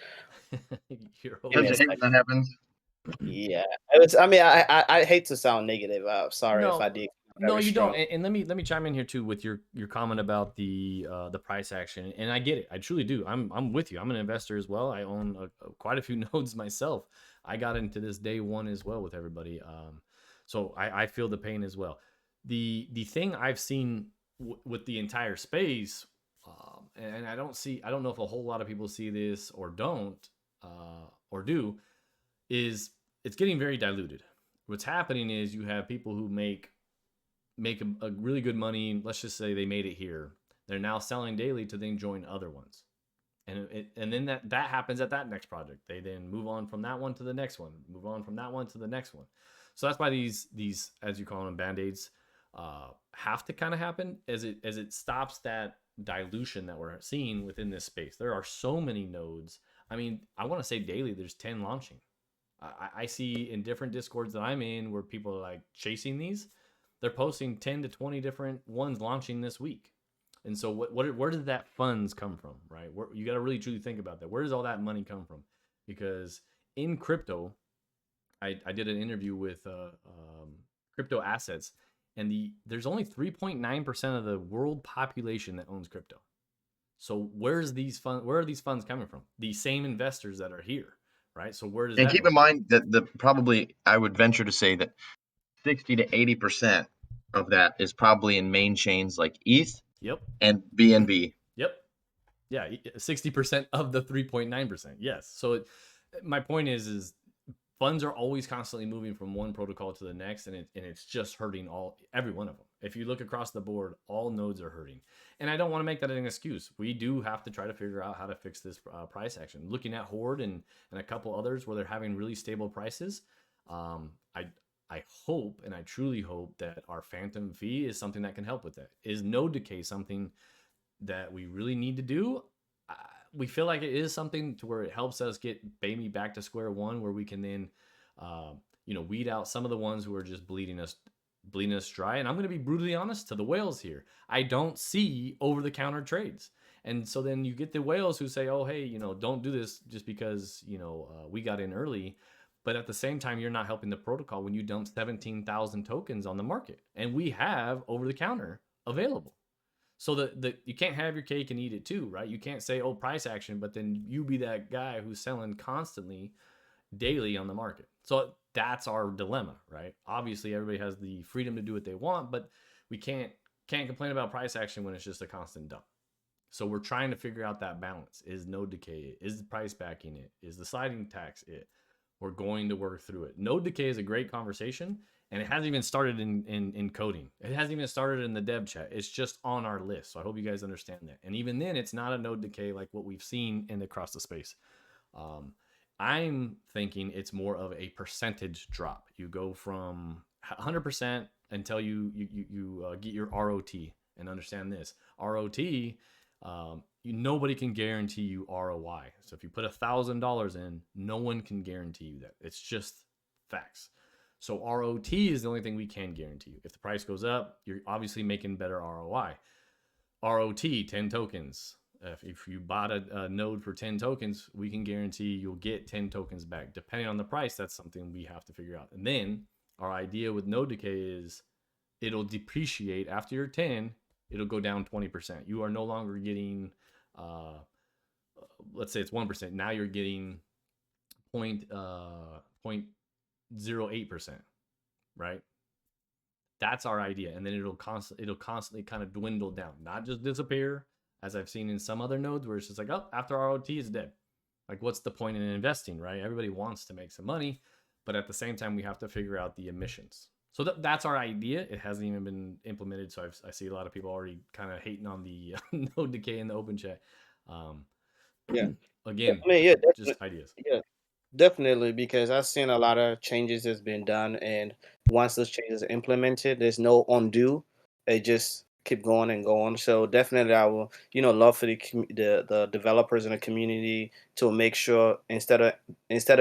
You're Give me a Don't you hate second. when that happens? Yeah, I hate to sound negative. Sorry if I No, did. no, Very you don't. strong. And let me chime in here too with your comment about the price action. And I get it. I truly do. I'm with you. I'm an investor as well. I own quite a few nodes myself. I got into this day one as well with everybody. So I feel the pain as well. The thing I've seen with the entire space, and I don't know if a whole lot of people see this or don't, or do, is it's getting very diluted. What's happening is you have people who make a really good money. Let's just say they made it here. They're now selling daily to then join other ones. And then that happens at that next project. They then move on from that one to the next one, move on from that one to the next one. So that's why these as you call them, band-aids, have to kind of happen as it stops that dilution that we're seeing within this space. There are so many nodes. I mean, I want to say daily there's 10 launching. I see in different discords that I'm in where people are like chasing these. They're posting 10 to 20 different ones launching this week. And so where did that funds come from, right? You got to really truly think about that. Where does all that money come from? Because in crypto, I did an interview with crypto assets, and there's only 3.9% of the world population that owns crypto. So where are these funds coming from? The same investors that are here, right? So where does And that keep in mind that probably I would venture to say that 60 to 80% of that is probably in main chains like ETH. Yep. And BNB. Yep. Yeah, 60% of the 3.9%. Yes. So my point is funds are always constantly moving from one protocol to the next, and it's just hurting every one of them. If you look across the board, all nodes are hurting. And I don't want to make that an excuse. We do have to try to figure out how to fix this price action. Looking at Horde and a couple others where they're having really stable prices, I hope, and I truly hope, that our phantom fee is something that can help with that. Is node decay something that we really need to do? We feel like it is something to where it helps us get maybe back to square one, where we can then, weed out some of the ones who are just bleeding us dry. And I'm going to be brutally honest to the whales here. I don't see over-the-counter trades. And so then you get the whales who say, oh, hey, don't do this just because, we got in early. But at the same time, you're not helping the protocol when you dump 17,000 tokens on the market. And we have over-the-counter available. So you can't have your cake and eat it too, right? You can't say, oh, price action, but then you be that guy who's selling constantly daily on the market. So that's our dilemma, right? Obviously, everybody has the freedom to do what they want, but we can't complain about price action when it's just a constant dump. So we're trying to figure out that balance. Is node decay it? Is the price backing it? Is the sliding tax it? We're going to work through it. Node decay is a great conversation, and it hasn't even started in coding. It hasn't even started in the dev chat. It's just on our list. So I hope you guys understand that. And even then, it's not a node decay like what we've seen across the space. I'm thinking it's more of a percentage drop. You go from 100% until you get your ROT. And understand this, ROT, nobody can guarantee you ROI. So if you put $1,000 in, no one can guarantee you that. It's just facts. So ROT is the only thing we can guarantee you. If the price goes up, you're obviously making better ROI. ROT, 10 tokens. If you bought a node for 10 tokens, we can guarantee you'll get 10 tokens back. Depending on the price, that's something we have to figure out. And then our idea with node decay is it'll depreciate after your 10. It'll go down 20%. You are no longer getting, let's say it's 1%. Now you're getting 0.08%, right? That's our idea. And then it'll constantly kind of dwindle down, not just disappear, as I've seen in some other nodes where it's just like, oh, after ROT is dead. Like, what's the point in investing, right? Everybody wants to make some money, but at the same time, we have to figure out the emissions. So that's our idea. It hasn't even been implemented. So I see a lot of people already kind of hating on the node decay in the open chat. Yeah. Again, I mean, yeah, just ideas. Yeah, definitely, because I've seen a lot of changes that's been done, and once those changes are implemented, there's no undo. They just keep going and going. So definitely, I will, love for the developers in the community to make sure instead of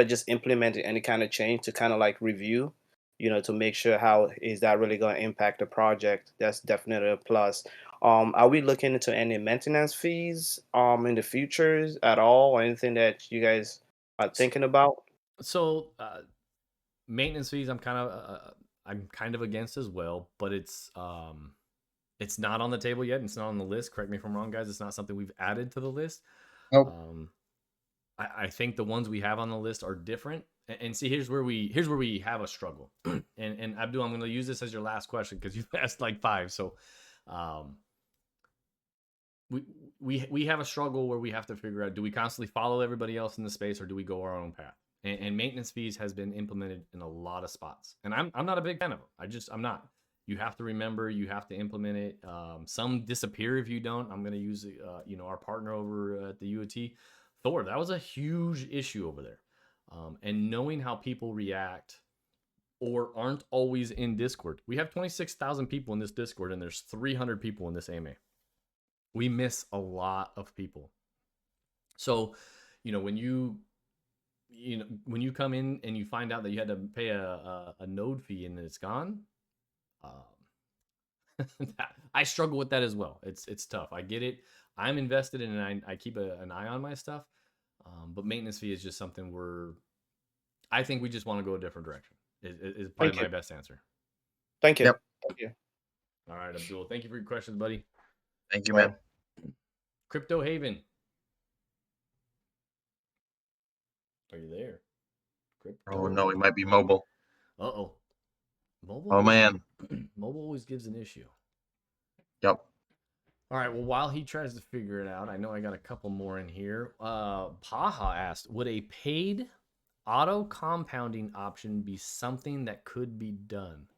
just implementing any kind of change, to kind of like review, to make sure how is that really going to impact the project. That's definitely a plus. Are we looking into any maintenance fees in the futures at all, or anything that you guys are thinking about? So maintenance fees, I'm kind of against as well, but it's not on the table yet. It's not on the list. Correct me if I'm wrong, guys. It's not something we've added to the list. Nope. I think the ones we have on the list are different. And see, here's where we have a struggle. and Abdul, I'm going to use this as your last question because you've asked like 5. So, we have a struggle where we have to figure out: do we constantly follow everybody else in the space, or do we go our own path? And maintenance fees has been implemented in a lot of spots, and I'm not a big fan of them. I'm not. You have to remember, you have to implement it. Some disappear if you don't. I'm going to use our partner over at the UAT, Thor. That was a huge issue over there, and knowing how people react or aren't always in Discord. We have 26,000 people in this Discord, and there's 300 people in this AMA. We miss a lot of people. So, when you come in and you find out that you had to pay a node fee and it's gone, I struggle with that as well. It's tough. I get it. I'm invested in it, and I keep an eye on my stuff. But maintenance fee is just something I think we just want to go a different direction. Is probably my best answer. Thank you. Yep. Thank you. All right, Abdul. Thank you for your questions, buddy. Thank you, man. Crypto Haven. Are you there? Crypto. Oh no, he might be mobile. Uh-oh. Mobile. Oh man. Mobile always gives an issue. Yep. All right. Well, while he tries to figure it out, I know I got a couple more in here. Paha asked, would a paid auto compounding option be something that could be done?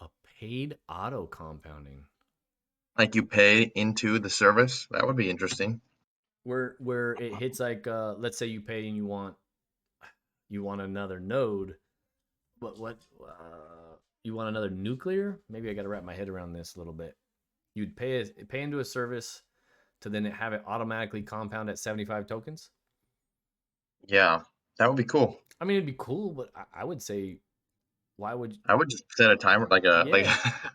A paid auto compounding. Like you pay into the service? That would be interesting. Where it hits like let's say you pay and you want another node. What you want another nuclear? Maybe I got to wrap my head around this a little bit. You'd pay into a service to then have it automatically compound at 75 tokens. Yeah, that would be cool. I mean, it'd be cool, but I would say, why would I would just set a timer, like a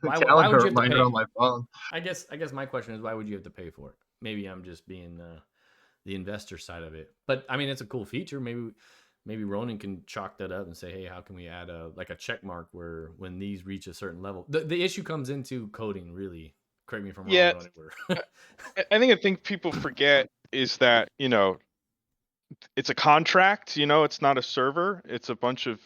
why calendar would you have to reminder pay? on my phone. I guess my question is, why would you have to pay for it? Maybe I'm just being the investor side of it, but I mean, it's a cool feature. Maybe Ronin can chalk that up and say, hey, how can we add a check mark where when these reach a certain level? The issue comes into coding, really. Correct me if I'm wrong. Yeah, Ronin. I think people forget is that it's a contract. It's not a server. It's a bunch of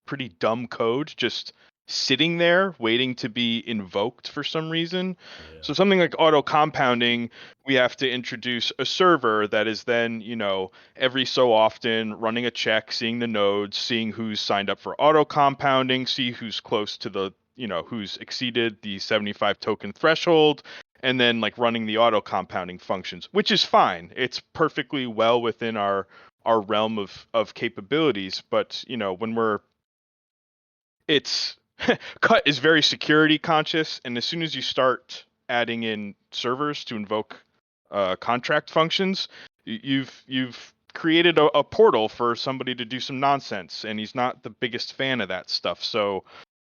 pretty dumb code just sitting there waiting to be invoked for some reason. Yeah. So something like auto compounding, we have to introduce a server that is then, every so often running a check, seeing the nodes, seeing who's signed up for auto compounding, see who's close to the, who's exceeded the 75 token threshold, and then like running the auto compounding functions, which is fine. It's perfectly well within our realm of capabilities. But, when it's Cut is very security conscious, and as soon as you start adding in servers to invoke contract functions, you've created a portal for somebody to do some nonsense, and he's not the biggest fan of that stuff. So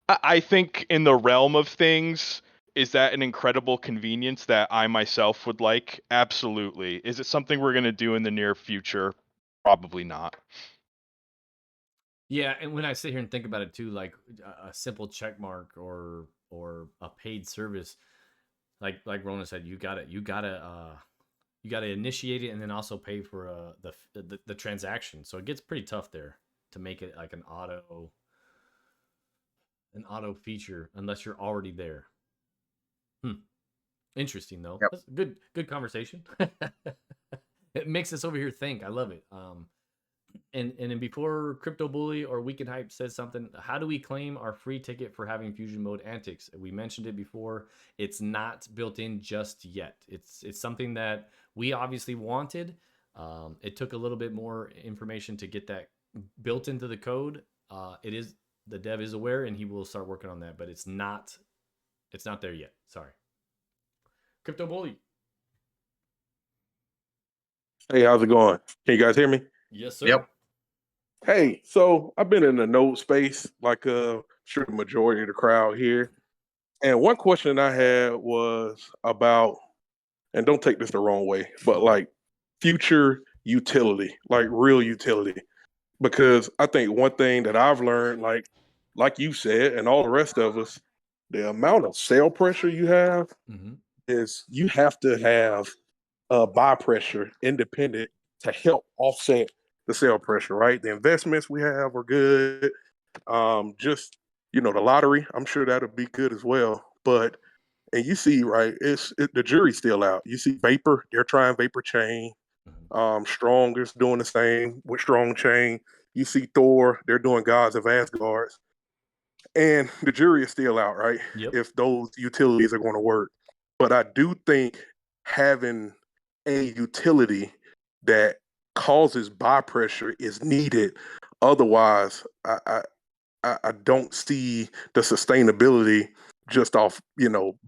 I think in the realm of things, is that an incredible convenience that I myself would like? Absolutely. Is it something we're going to do in the near future? Probably not. Yeah, and when I sit here and think about it too, like a simple check mark or a paid service, like Rona said, you gotta initiate it and then also pay for the transaction. So it gets pretty tough there to make it like an auto feature unless you're already there. Interesting though. Yep. That's good conversation. It makes us over here think. I love it. And then before Crypto Bully or Weekend Hype says something, how do we claim our free ticket for having fusion mode antics? We mentioned it before. It's not built in just yet. It's something that we obviously wanted. It took a little bit more information to get that built into the code. The dev is aware and he will start working on that, but it's not there yet. Sorry. Crypto Bully. Hey, how's it going? Can you guys hear me? Yes, sir. Yep. Hey, so I've been in the node space, like sure the majority of the crowd here. And one question I had was about, and don't take this the wrong way, but like future utility, like real utility. Because I think one thing that I've learned, like you said, and all the rest of us, the amount of sale pressure you have is you have to have buy pressure independent to help offset the sell pressure, right? The investments we have are good. Just the lottery, I'm sure that'll be good as well. But and you see, right? The jury's still out. You see Vapor, they're trying Vapor Chain. Strong is doing the same with Strong Chain. You see Thor, they're doing Gods of Asgard. And the jury is still out, right? Yep. If those utilities are going to work. But I do think having a utility that causes buy pressure is needed. Otherwise, I don't see the sustainability just off,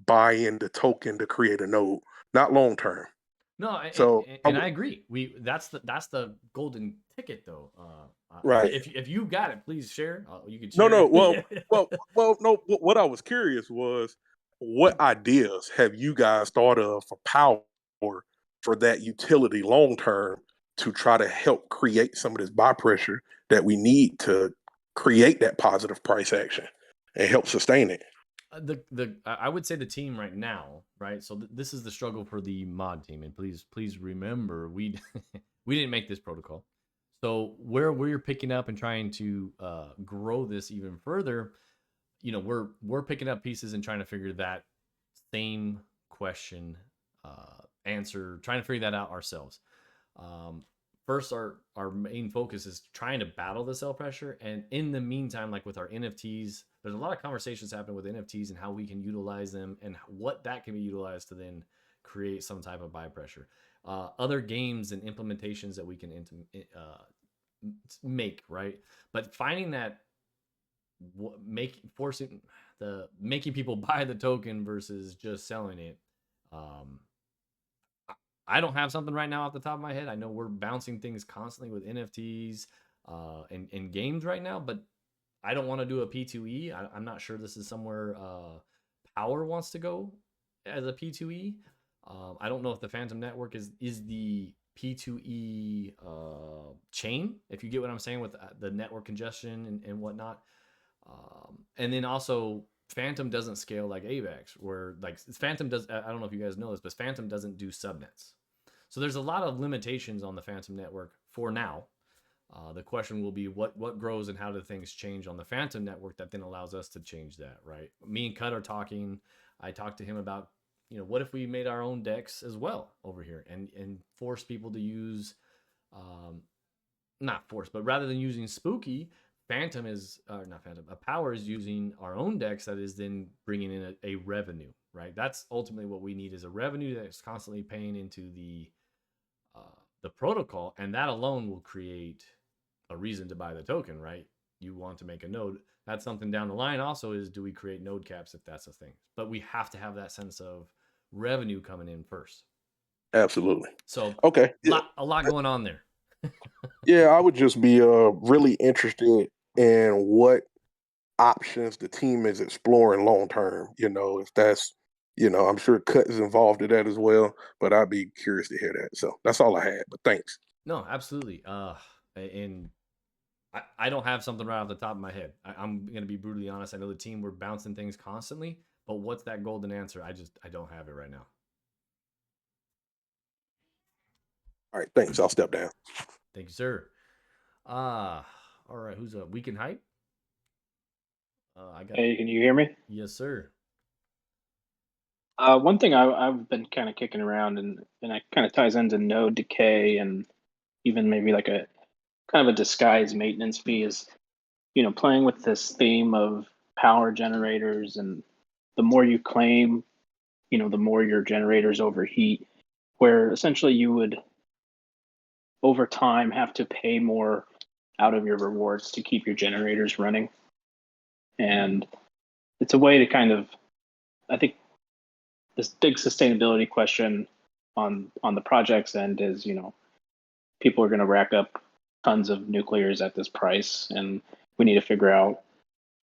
buying the token to create a node, not long term. No, So and I agree. That's the golden ticket though. Right. If you got it, please share. You can No, share. no. Well, no. What I was curious was, what ideas have you guys thought of for power for that utility long term to try to help create some of this buy pressure that we need to create that positive price action and help sustain it? I would say the team right now, right? So this is the struggle for the mod team, and please remember we we didn't make this protocol. So where we're picking up and trying to grow this even further, we're picking up pieces and trying to figure that same question answer, trying to figure that out ourselves. First, our main focus is trying to battle the sell pressure, and in the meantime, like with our NFTs, there's a lot of conversations happening with NFTs and how we can utilize them and what that can be utilized to then create some type of buy pressure. Other games and implementations that we can make, right? But finding that making people buy the token versus just selling it. I don't have something right now off the top of my head. I know we're bouncing things constantly with NFTs and games right now, but I don't want to do a P2E. I'm not sure this is somewhere Power wants to go as a P2E. I don't know if the Phantom Network is the P2E chain, if you get what I'm saying with the network congestion and whatnot. And then also Phantom doesn't scale like AVAX, where like Phantom does. I don't know if you guys know this, but Phantom doesn't do subnets. So there's a lot of limitations on the Phantom Network for now. The question will be what grows and how do things change on the Phantom Network that then allows us to change that, right? Me and Cut are talking. I talked to him about, what if we made our own decks as well over here and force people to use, not force, but rather than using Spooky, Phantom is, or not Phantom, Power is using our own decks that is then bringing in a revenue, right? That's ultimately what we need, is a revenue that's constantly paying into the protocol, and that alone will create a reason to buy the token, right? You want to make a node. That's something down the line also, is do we create node caps if that's a thing? But we have to have that sense of revenue coming in first. Absolutely. So okay, a lot going on there. Yeah, I would just be really interested in what options the team is exploring long term. If that's, I'm sure Cut is involved in that as well, but I'd be curious to hear that. So that's all I had, but thanks. No, absolutely. And I don't have something right off the top of my head. I'm going to be brutally honest. I know the team, we're bouncing things constantly, but what's that golden answer? I don't have it right now. All right, thanks. I'll step down. Thank you, sir. All right, who's up? Weekend Hype? Hey, can you hear me? Yes, sir. One thing I've been kind of kicking around, and it kind of ties into node decay and even maybe like a kind of a disguised maintenance fee, is, playing with this theme of power generators, and the more you claim, the more your generators overheat, where essentially you would over time have to pay more out of your rewards to keep your generators running. And it's a way to kind of, I think, this big sustainability question on the project's end is, people are going to rack up tons of nuclears at this price, and we need to figure out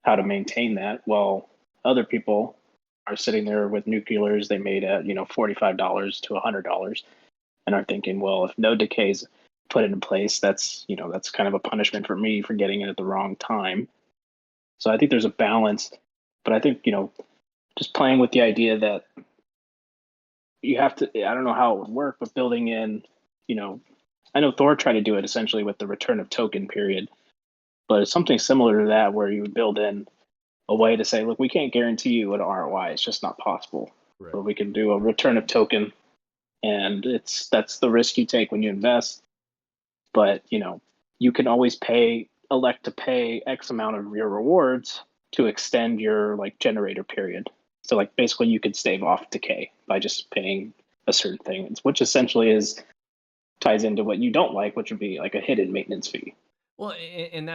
how to maintain that, while other people are sitting there with nuclears they made at $45 to $100 and are thinking, well, if no decay's put in place, that's that's kind of a punishment for me for getting in at the wrong time. So I think there's a balance, but I think just playing with the idea that you have to, I don't know how it would work, but building in, I know Thor tried to do it essentially with the return of token period, but it's something similar to that where you would build in a way to say, look, we can't guarantee you an ROI. It's just not possible. Right. But we can do a return of token, and that's the risk you take when you invest. But you can always elect to pay X amount of your rewards to extend your like generator period. So like basically you could stave off decay by just paying a certain thing, which essentially ties into what you don't like, which would be like a hidden maintenance fee. Well, and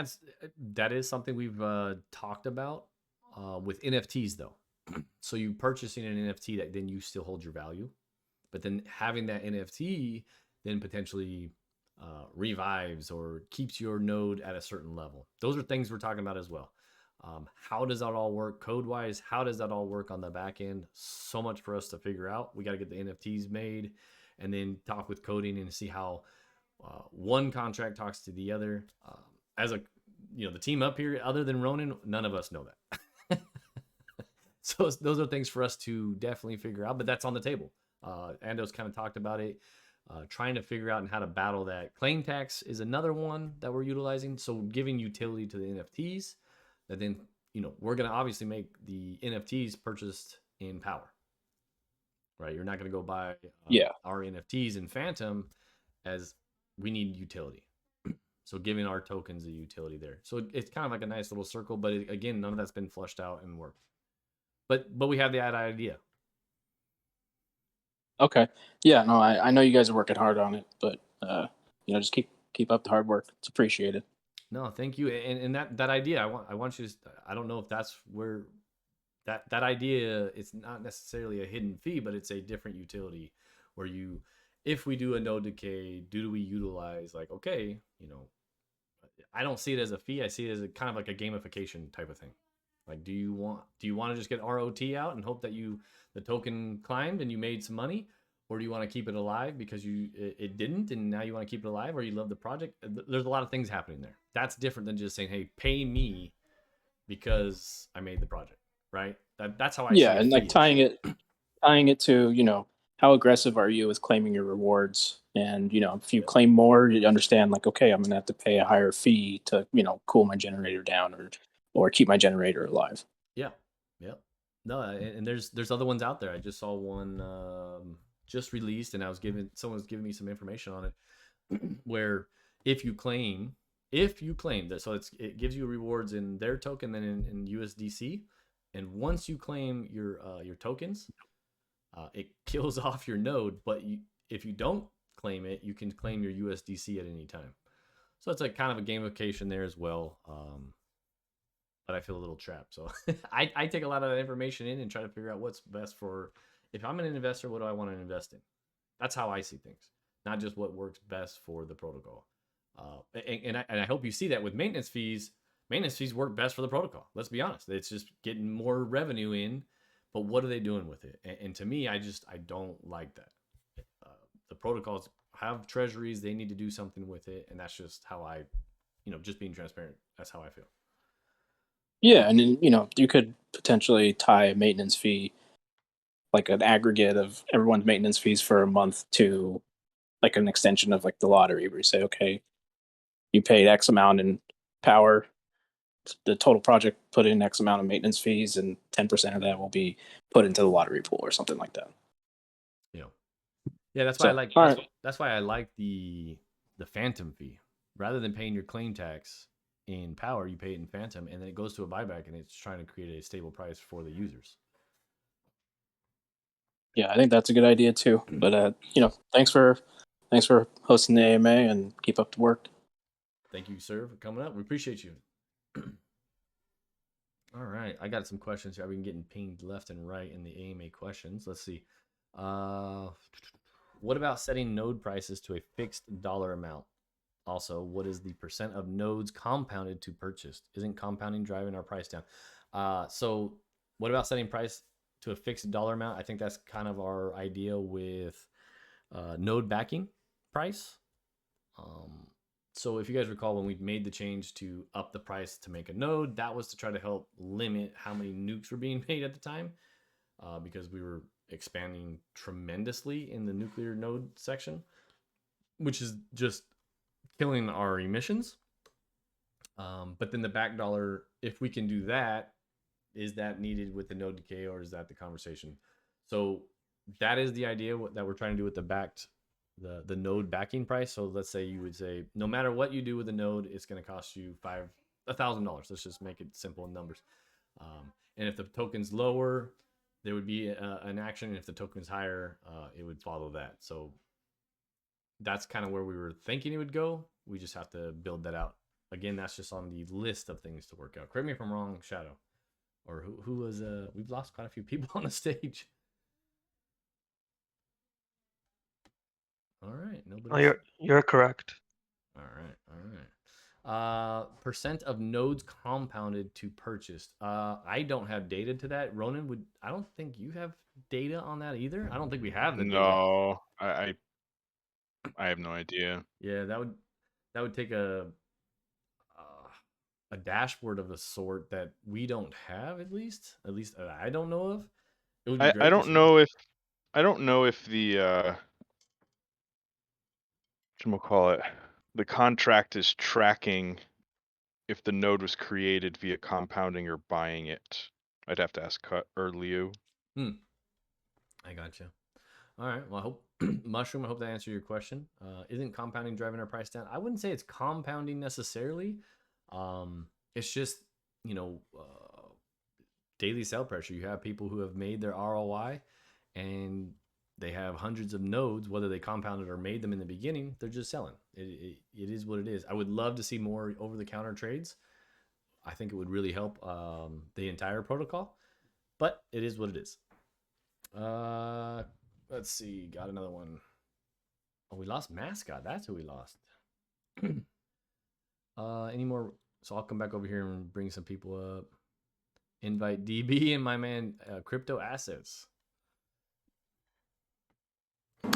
that is something we've talked about with NFTs though. So you purchasing an NFT that then you still hold your value, but then having that NFT then potentially revives or keeps your node at a certain level. Those are things we're talking about as well. How does that all work code wise? How does that all work on the back end? So much for us to figure out. We got to get the NFTs made and then talk with coding and see how one contract talks to the other. As a the team up here, other than Ronin, none of us know that. So those are things for us to definitely figure out, but that's on the table. Andos kind of talked about it. Trying to figure out how to battle that. Claim tax is another one that we're utilizing. So giving utility to the NFTs that then, we're going to obviously make the NFTs purchased in Power, right? You're not going to go buy our NFTs in Phantom, as we need utility. So giving our tokens a utility there. So it's kind of like a nice little circle, but again, none of that's been flushed out and worked. But we have that idea. Okay. Yeah, no, I know you guys are working hard on it, but just keep up the hard work. It's appreciated. No, thank you. And that idea, I want you to, I don't know if that's where that idea, it's not necessarily a hidden fee, but it's a different utility where if we do a node decay, do we utilize like, okay, I don't see it as a fee. I see it as a kind of like a gamification type of thing. Like, do you want to just get ROT out and hope that the token climbed and you made some money, or do you want to keep it alive because it didn't and now you want to keep it alive, or you love the project? There's a lot of things happening there. That's different than just saying, hey, pay me because I made the project, right? That's how I see it. And like tying it to how aggressive are you with claiming your rewards, and if you claim more, you understand like, okay, I'm gonna have to pay a higher fee to cool my generator down or keep my generator alive. Yeah. No, and there's other ones out there. I just saw one just released, and someone was giving me some information on it, where if you claim that, so it gives you rewards in their token, then in USDC, and once you claim your tokens, it kills off your node. But if you don't claim it, you can claim your USDC at any time. So it's like kind of a gamification there as well. But I feel a little trapped. So I take a lot of that information in and try to figure out what's best for, if I'm an investor, what do I want to invest in? That's how I see things, not just what works best for the protocol. And I hope you see that with maintenance fees. Maintenance fees work best for the protocol. Let's be honest. It's just getting more revenue in, but what are they doing with it? And to me, I don't like that. The protocols have treasuries. They need to do something with it. And that's just how I, just being transparent. That's how I feel. Yeah, and then you could potentially tie a maintenance fee, like an aggregate of everyone's maintenance fees for a month, to like an extension of like the lottery, where you say, okay, you paid X amount in Power, the total project put in X amount of maintenance fees, and 10% of that will be put into the lottery pool or something like that. Yeah, that's why that's why I like the Phantom fee. Rather than paying your claim tax in Power, you pay it in Phantom, and then it goes to a buyback, and it's trying to create a stable price for the users. Yeah, I think that's a good idea too. But thanks for hosting the AMA, and keep up the work. Thank you, sir, for coming up. We appreciate you. All right, I got some questions here. I've been getting pinged left and right in the AMA questions. Let's see. What about setting node prices to a fixed dollar amount? Also, what is the percent of nodes compounded to purchased? Isn't compounding driving our price down? So what about setting price to a fixed dollar amount? I think that's kind of our idea with node backing price. So if you guys recall, when we made the change to up the price to make a node, that was to try to help limit how many nukes were being made at the time, because we were expanding tremendously in the nuclear node section. which is just killing our emissions. But then the back dollar, if we can do that, is that needed with the node decay, or is that the conversation? So that is the idea that we're trying to do with the node backing price. So let's say you would say, no matter what you do with the node, it's going to cost you $1,000. Let's just make it simple in numbers. And if the token's lower, there would be an action. And if the token's higher, it would follow that. So that's kind of where we were thinking it would go. We just have to build that out. Again, that's just on the list of things to work out. Correct me if I'm wrong, Shadow. Or who was we've lost quite a few people on the stage. All right, nobody. Oh, you're correct. All right. Percent of nodes compounded to purchased. I don't have data to that. Ronin I don't think you have data on that either. I don't think we have the data. No, I have no idea. Yeah, that would take a dashboard of a sort that we don't have, at least I don't know of. It would be great I to don't see. know if the the contract is tracking if the node was created via compounding or buying it. I'd have to ask Cut or Liu. I gotcha. All right. Well, I hope Mushroom, I hope that answered your question. Isn't compounding driving our price down? I wouldn't say it's compounding necessarily. It's just, daily sell pressure. You have people who have made their ROI and they have hundreds of nodes, whether they compounded or made them in the beginning, they're just selling. It is what it is. I would love to see more over-the-counter trades. I think it would really help the entire protocol, but it is what it is. Let's see. Got another one. Oh, we lost Mascot. That's who we lost. Any more? So I'll come back over here and bring some people up. Invite DB and my man Crypto Assets.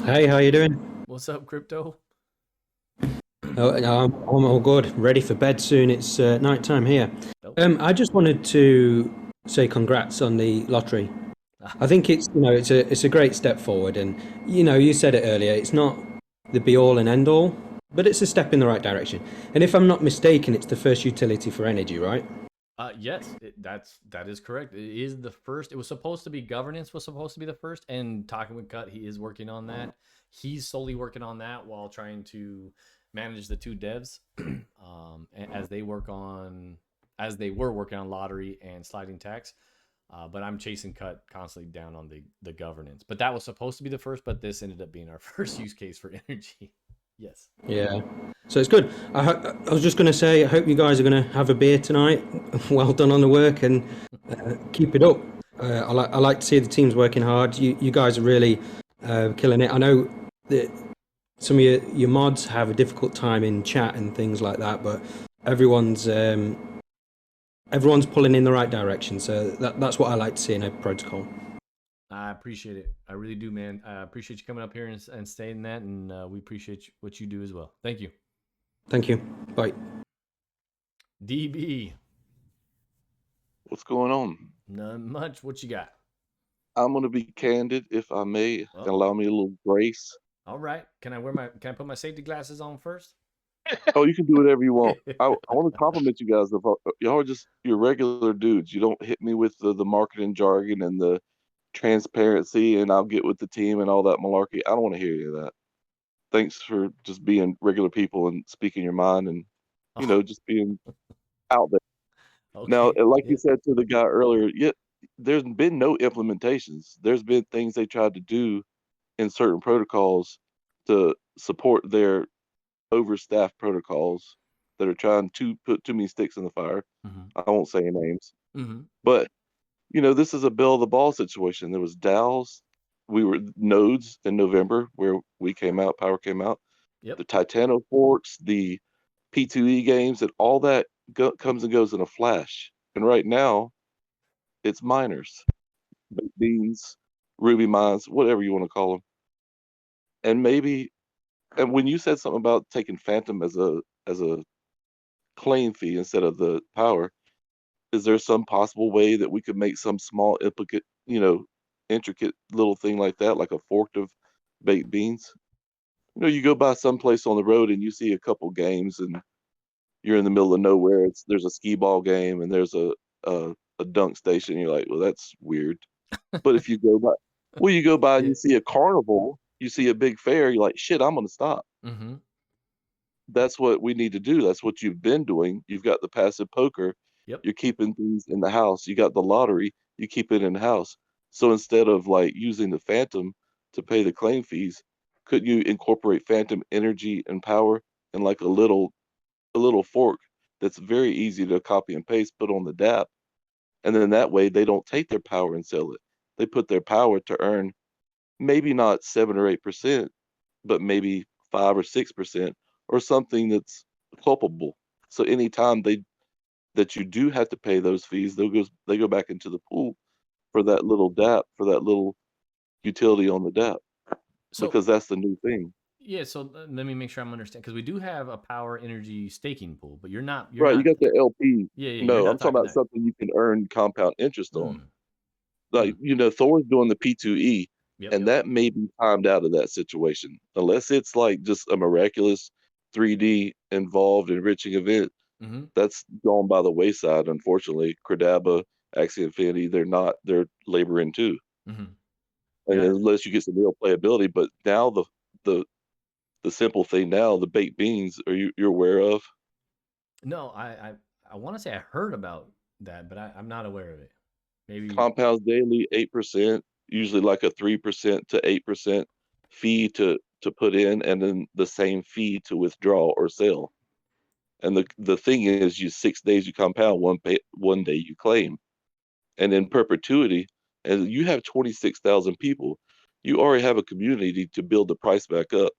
Hey, how you doing? What's up, Crypto? Oh, I'm all good. Ready for bed soon. It's night time here. I just wanted to say congrats on the lottery. I think it's a great step forward, and you said it earlier. It's not the be all and end all, but it's a step in the right direction. And if I'm not mistaken, it's the first utility for energy, right? Yes, that is correct. It is the first. It was supposed to be governance was supposed to be the first, and talking with Cut, he is working on that. He's solely working on that while trying to manage the two devs as they were working on lottery and sliding tax. But I'm chasing Cut constantly down on the governance. But that was supposed to be the first, but this ended up being our first use case for energy. Yes. Yeah. So it's good. I was just going to say, I hope you guys are going to have a beer tonight. Well done on the work, and keep it up. I like to see the teams working hard. You guys are really killing it. I know that some of your mods have a difficult time in chat and things like that, but everyone's pulling in the right direction. So that's what I like to see in a protocol. I appreciate it. I really do, man. I appreciate you coming up here and saying that, and we appreciate what you do as well. Thank you. Thank you. Bye. DB. What's going on? None much. What you got? I'm going to be candid, if I may. Allow me a little grace. All right. Can I put my safety glasses on first? Oh, you can do whatever you want. I want to compliment you guys. Y'all are just your regular dudes. You don't hit me with the marketing jargon and the transparency, and I'll get with the team and all that malarkey. I don't want to hear any of that. Thanks for just being regular people and speaking your mind and just being out there. Okay. Now, like you said to the guy earlier, there's been no implementations. There's been things they tried to do in certain protocols to support their overstaffed protocols that are trying to put too many sticks in the fire. Mm-hmm. I won't say any names, but this is a bill of the ball situation. There was DAOs. We were nodes in November where we came out, Power came out. Yep. The Titano forks, the P2E games, and all that comes and goes in a flash. And right now, it's miners, beans, Ruby mines, whatever you want to call them. And when you said something about taking Phantom as a claim fee instead of the Power, is there some possible way that we could make some small intricate little thing like that, like a fork of baked beans? You go by someplace on the road and you see a couple games, and you're in the middle of nowhere. There's a skee ball game and there's a dunk station. You're like, well, that's weird. But if you go by, you go by and Yeah. you see a carnival, you see a big fair, you're like, shit, I'm gonna stop. Mm-hmm. That's what we need to do. That's what you've been doing. You've got the passive poker. Yep. You're keeping things in the house. You got the lottery. You keep it in the house. So instead of like using the phantom to pay the claim fees, could you incorporate phantom energy and power in like a little fork that's very easy to copy and paste, put on the dApp, and then that way they don't take their power and sell it. They put their power to earn maybe not 7 or 8%, but maybe 5 or 6%, or something that's culpable. So anytime that you do have to pay those fees, they go back into the pool for that little dApp, for that little utility on the dApp, So because that's the new thing. yeah, so let me make sure I'm understanding, because we do have a power energy staking pool, but you're not Right, you got the LP. yeah, you're No, not I'm talking talking about that. something you can earn compound interest on. Hmm. Like, Thor's doing the P2E, Yep, and yep. that may be timed out of that situation. Unless it's like just a miraculous 3D involved enriching event, Mm-hmm. that's gone by the wayside, unfortunately. Credaba, Axie Infinity, they're laboring too. Mm-hmm. And Yeah. unless you get some real playability, but now the simple thing now, the baked beans, you're aware of? No, I want to say I heard about that, but I'm not aware of it. Maybe. Compounds daily, 8%, usually like a 3% to 8% fee to put in, and then the same fee to withdraw or sell. And the thing is, 6 days you compound, 1 day you claim, and in perpetuity, and you have 26,000 people, you already have a community to build the price back up.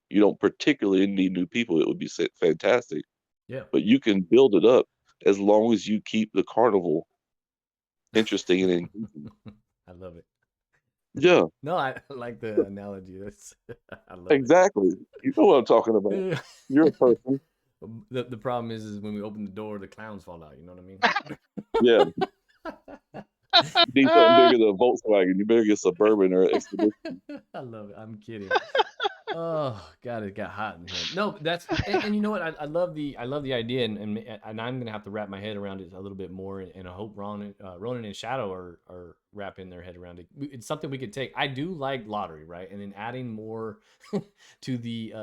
You don't particularly need new people. It would be fantastic, Yeah. but you can build it up as long as you keep the carnival interesting and engaging. I love it. Yeah. No, I like the analogy. That's I love Exactly. You know what I'm talking about. it. You're a person. The problem is when we open the door, the clowns fall out. You know what I mean? Yeah. You need something bigger than a Volkswagen. You better get Suburban or Expedition. I love it. I'm kidding. Oh God, it got hot in here. No, that's and you know what? I love the idea, and I'm gonna have to wrap my head around it a little bit more, and I hope Ronin and Shadow are wrapping their head around it. It's something we could take. I do like lottery, right? And then adding more to the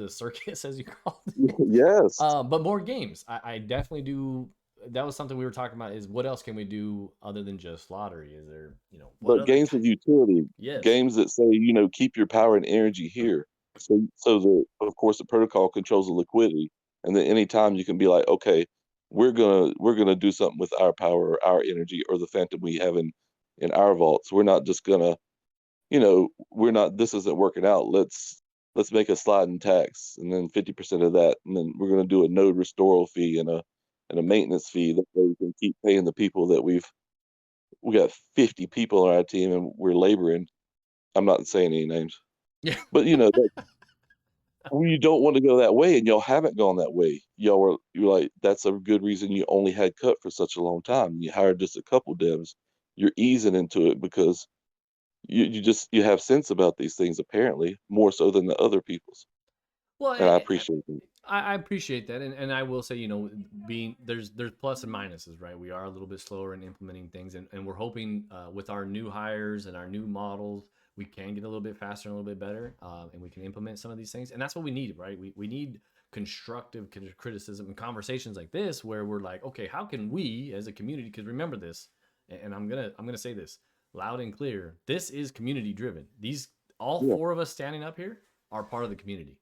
circus, as you call it. Yes. But more games. I definitely do. That was something we were talking about. Is what else can we do other than just lottery? Is there, what But other games with utility, Yes. games that say, keep your power and energy here. So of course the protocol controls the liquidity, and then anytime you can be like, okay, we're gonna do something with our power or our energy or the phantom we have in our vaults. We're not just gonna, we're not. This isn't working out. Let's make a sliding tax, and then 50% of that, and then we're gonna do a node restoral fee and a maintenance fee. That way we can keep paying the people that we got 50 people on our team and we're laboring. I'm not saying any names. Yeah. But you don't want to go that way, and y'all haven't gone that way. You're like, that's a good reason you only had cut for such a long time. You hired just a couple devs. You're easing into it because you have sense about these things, apparently, more so than the other people's. Well, And I appreciate it. I appreciate that, and I will say, being there's plus and minuses, right? We are a little bit slower in implementing things, and we're hoping with our new hires and our new models, we can get a little bit faster and a little bit better, and we can implement some of these things, and that's what we need, right? We need constructive criticism and conversations like this, where we're like, okay, how can we as a community? Because remember this, and I'm gonna say this loud and clear: this is community driven. All 4 of us standing up here are part of the community.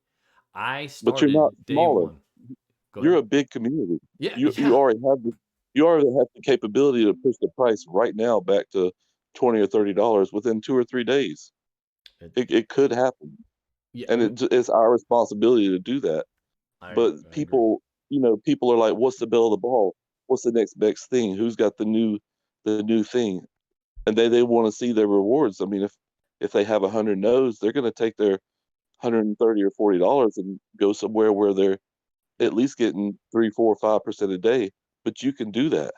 I started But you're not day smaller. 1. You're a big community. Yeah, You already have the capability to push the price right now back to $20 or $30 within 2 or 3 days. It could happen, Yeah, and it's our responsibility to do that. But people are like, "What's the bill of the ball? What's the next best thing? Who's got the new thing?" And they want to see their rewards. I mean, if they have 100 no's, they're going to take their $130 or $40 and go somewhere where they're at least getting 3, 4, 5% a day. But you can do that.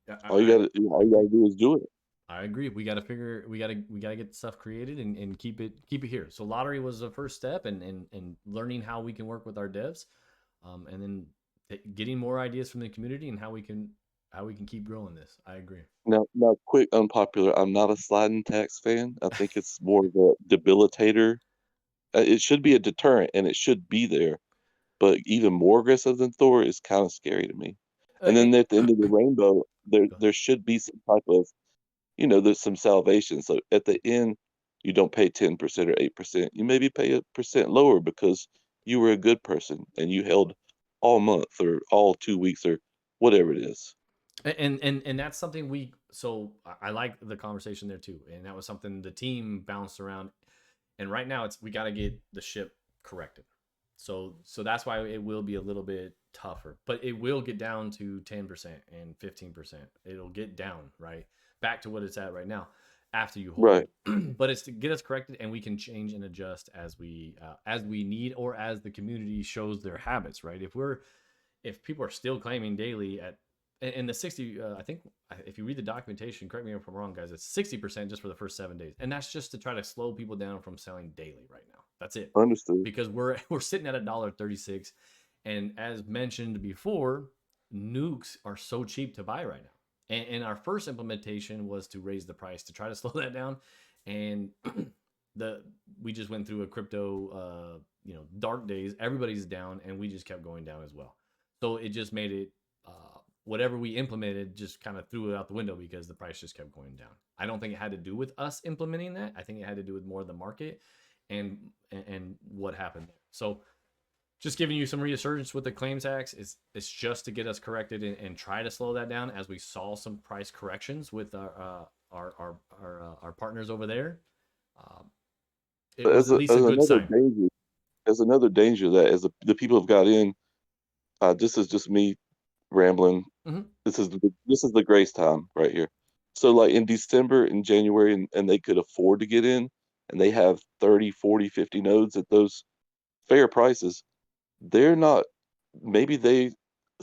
Yeah, All you got to do is do it. I agree. We got to get stuff created and keep it here. So lottery was the first step, and learning how we can work with our devs, and then getting more ideas from the community and how we can keep growing this. I agree. Now, quick unpopular. I'm not a sliding tax fan. I think it's more of a debilitator. It should be a deterrent, and it should be there. But even more aggressive than Thor is kind of scary to me. And then at the end of the rainbow, there should be some type of, there's some salvation. So at the end, you don't pay 10% or 8%. You maybe pay 1% lower because you were a good person and you held all month or all 2 weeks or whatever it is. And that's something I like the conversation there too, and that was something the team bounced around, and right now we got to get the ship corrected, so that's why it will be a little bit tougher, but it will get down to 10% and 15%. It'll get down right back to what it's at right now after you hold Right. it. But it's to get us corrected, and we can change and adjust as we need, or as the community shows their habits, right? If people are still claiming daily and the 60, I think if you read the documentation, correct me if I'm wrong, guys, it's 60% just for the first 7 days. And that's just to try to slow people down from selling daily right now. That's it. Understood. Because we're sitting at $1.36. And as mentioned before, nukes are so cheap to buy right now. And our first implementation was to raise the price to try to slow that down. And we just went through a crypto, dark days. Everybody's down, and we just kept going down as well. So it just made it, whatever we implemented just kind of threw it out the window because the price just kept going down. I don't think it had to do with us implementing that. I think it had to do with more of the market and what happened there. So just giving you some reassurance with the claims tax is it's just to get us corrected and try to slow that down as we saw some price corrections with our partners over there. It was at least a good sign. There's another danger that as the people have got in, this is just me rambling. Mm-hmm. This is the grace time right here. So like in December and January, and they could afford to get in, and they have 30, 40, 50 nodes at those fair prices. They're not, maybe they